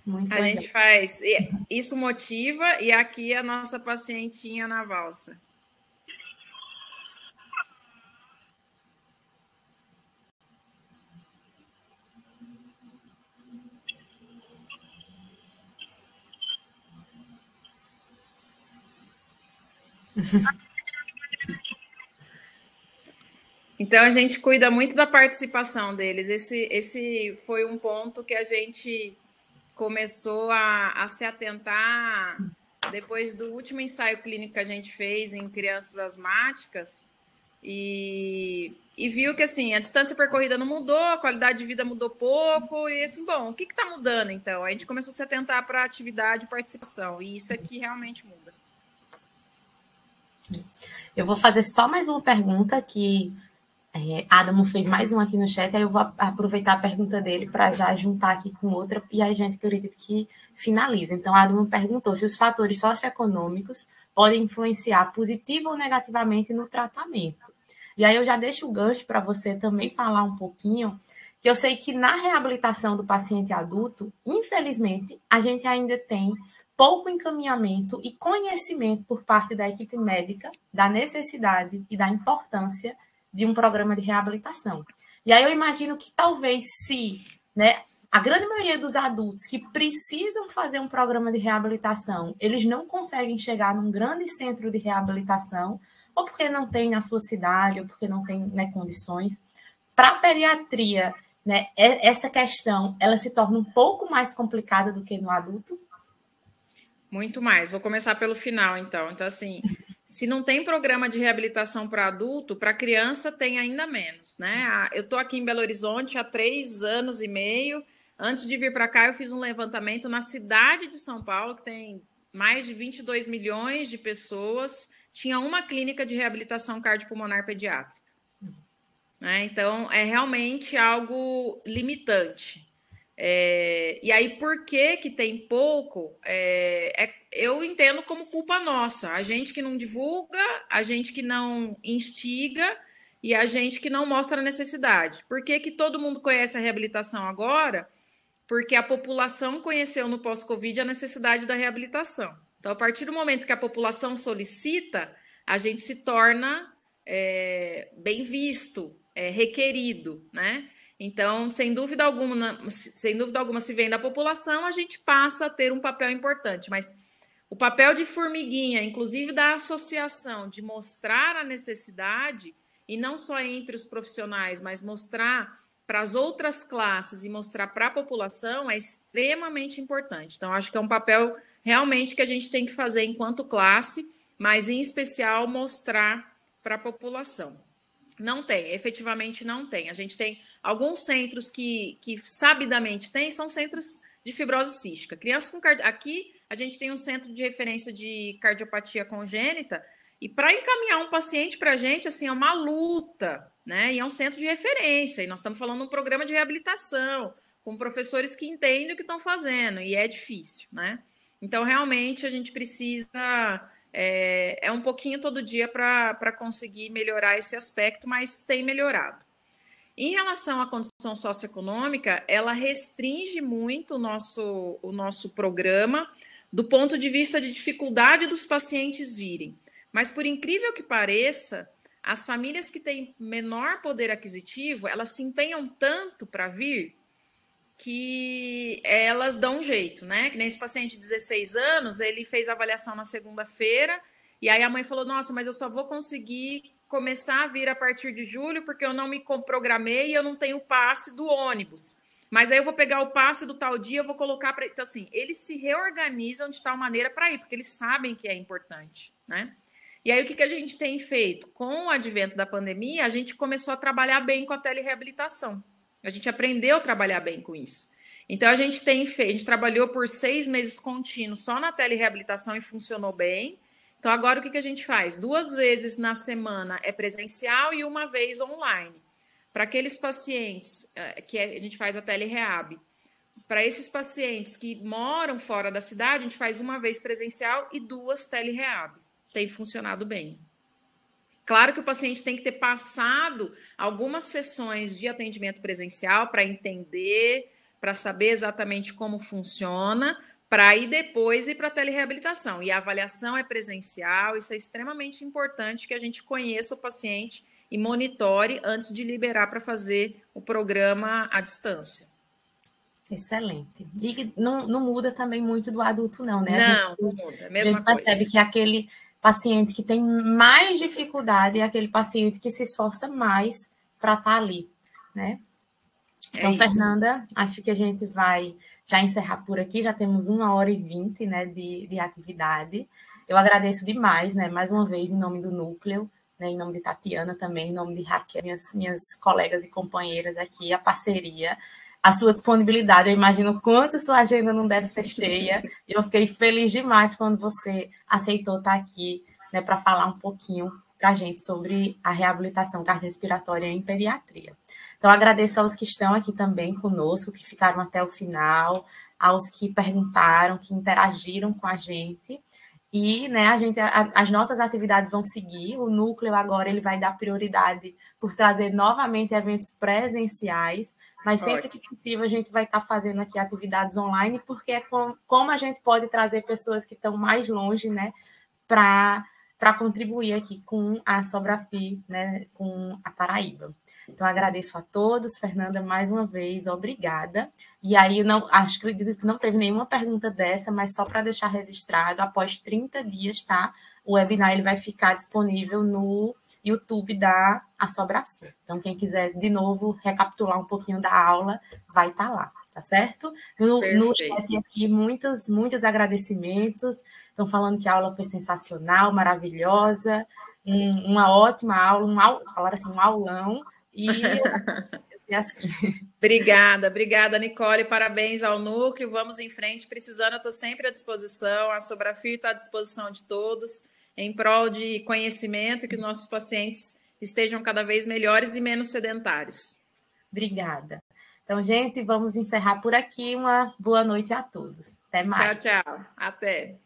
Muito A legal. gente faz, isso motiva, e aqui a nossa pacientinha na valsa. Então, a gente cuida muito da participação deles. Esse foi um ponto que a gente começou a se atentar depois do último ensaio clínico que a gente fez em crianças asmáticas e viu que, assim, a distância percorrida não mudou, a qualidade de vida mudou pouco e, assim, bom, o que está mudando, então? A gente começou a se atentar para a atividade e participação e isso aqui realmente muda. Eu vou fazer só mais uma pergunta que Adamo fez mais um aqui no chat, aí eu vou aproveitar a pergunta dele para já juntar aqui com outra, e a gente acredita que finaliza. Então, Adamo perguntou se os fatores socioeconômicos podem influenciar positivo ou negativamente no tratamento. E aí eu já deixo o gancho para você também falar um pouquinho, que eu sei que na reabilitação do paciente adulto, infelizmente, a gente ainda tem pouco encaminhamento e conhecimento por parte da equipe médica da necessidade e da importância de um programa de reabilitação. E aí eu imagino que talvez se, né, a grande maioria dos adultos que precisam fazer um programa de reabilitação, eles não conseguem chegar num grande centro de reabilitação, ou porque não tem na sua cidade, ou porque não tem, né, condições. Para a pediatria, né, essa questão, ela se torna um pouco mais complicada do que no adulto? Muito mais. Vou começar pelo final, então. Então, assim, se não tem programa de reabilitação para adulto, para criança tem ainda menos, né? Eu estou aqui em Belo Horizonte há 3 anos e meio. Antes de vir para cá, eu fiz um levantamento na cidade de São Paulo, que tem mais de 22 milhões de pessoas, tinha uma clínica de reabilitação cardiopulmonar pediátrica. Né? Então, é realmente algo limitante. E aí, por que tem pouco? Eu entendo como culpa nossa. A gente que não divulga, a gente que não instiga e a gente que não mostra a necessidade. Por que todo mundo conhece a reabilitação agora? Porque a população conheceu no pós-Covid a necessidade da reabilitação. Então, a partir do momento que a população solicita, a gente se torna bem visto, requerido, né? Então, sem dúvida alguma, se vem da população, a gente passa a ter um papel importante. Mas o papel de formiguinha, inclusive da associação, de mostrar a necessidade, e não só entre os profissionais, mas mostrar para as outras classes e mostrar para a população é extremamente importante. Então, acho que é um papel realmente que a gente tem que fazer enquanto classe, mas em especial mostrar para a população. Não tem, efetivamente não tem. A gente tem alguns centros que sabidamente tem, são centros de fibrose cística. Crianças com aqui a gente tem um centro de referência de cardiopatia congênita, e para encaminhar um paciente para a gente, assim, é uma luta, né? E é um centro de referência, e nós estamos falando de um programa de reabilitação, com professores que entendem o que estão fazendo, e é difícil, né? Então, realmente, a gente precisa um pouquinho todo dia para conseguir melhorar esse aspecto, mas tem melhorado. Em relação à condição socioeconômica, ela restringe muito o nosso programa do ponto de vista de dificuldade dos pacientes virem. Mas, por incrível que pareça, as famílias que têm menor poder aquisitivo, elas se empenham tanto para vir que elas dão um jeito, né? Que nem esse paciente de 16 anos, ele fez a avaliação na segunda-feira, e aí a mãe falou, nossa, mas eu só vou conseguir começar a vir a partir de julho, porque eu não me programei e eu não tenho o passe do ônibus. Mas aí eu vou pegar o passe do tal dia, eu vou colocar para... Então, assim, eles se reorganizam de tal maneira para ir, porque eles sabem que é importante, né? E aí, o que a gente tem feito? Com o advento da pandemia, a gente começou a trabalhar bem com a telereabilitação. A gente aprendeu a trabalhar bem com isso. Então, a gente trabalhou por 6 meses contínuos só na telereabilitação e funcionou bem. Então, agora o que a gente faz? 2 vezes na semana é presencial e 1 vez online. Para aqueles pacientes que a gente faz a telereab, para esses pacientes que moram fora da cidade, a gente faz 1 vez presencial e 2 telereab. Tem funcionado bem. Claro que o paciente tem que ter passado algumas sessões de atendimento presencial para entender, para saber exatamente como funciona, para aí depois ir para a telereabilitação. E a avaliação é presencial, isso é extremamente importante que a gente conheça o paciente e monitore antes de liberar para fazer o programa à distância. Excelente. E não muda também muito do adulto, não, né? Não muda, a gente percebe que aquele paciente que tem mais dificuldade é aquele paciente que se esforça mais para estar ali, né? Então, Fernanda, acho que a gente vai já encerrar por aqui, já temos 1h20, né, de atividade. Eu agradeço demais, né, mais uma vez, em nome do Núcleo, né, em nome de Tatiana também, em nome de Raquel, minhas colegas e companheiras aqui, a parceria, a sua disponibilidade. Eu imagino quanto sua agenda não deve ser cheia. Eu fiquei feliz demais quando você aceitou estar aqui, né, para falar um pouquinho para a gente sobre a reabilitação cardiorrespiratória em pediatria. Então, agradeço aos que estão aqui também conosco, que ficaram até o final, aos que perguntaram, que interagiram com a gente. E, né, as nossas atividades vão seguir. O núcleo agora ele vai dar prioridade por trazer novamente eventos presenciais, mas sempre que possível a gente vai estar fazendo aqui atividades online, porque é como a gente pode trazer pessoas que estão mais longe, né, para contribuir aqui com a Sobrafi, né, com a Paraíba. Então, agradeço a todos. Fernanda, mais uma vez, obrigada. E aí, acredito que não teve nenhuma pergunta dessa, mas só para deixar registrado, após 30 dias, tá? O webinar ele vai ficar disponível no YouTube da Sobrafi. Então, quem quiser, de novo, recapitular um pouquinho da aula, vai estar lá, tá certo? No chat aqui, muitos agradecimentos. Estão falando que a aula foi sensacional, maravilhosa, uma ótima aula, falaram assim, um aulão. E assim. Obrigada, Nicole. Parabéns ao núcleo. Vamos em frente. Precisando, eu estou sempre à disposição. A Sobrafi está à disposição de todos, em prol de conhecimento e que nossos pacientes estejam cada vez melhores e menos sedentários. Obrigada. Então, gente, vamos encerrar por aqui. Uma boa noite a todos. Até mais. Tchau. Até.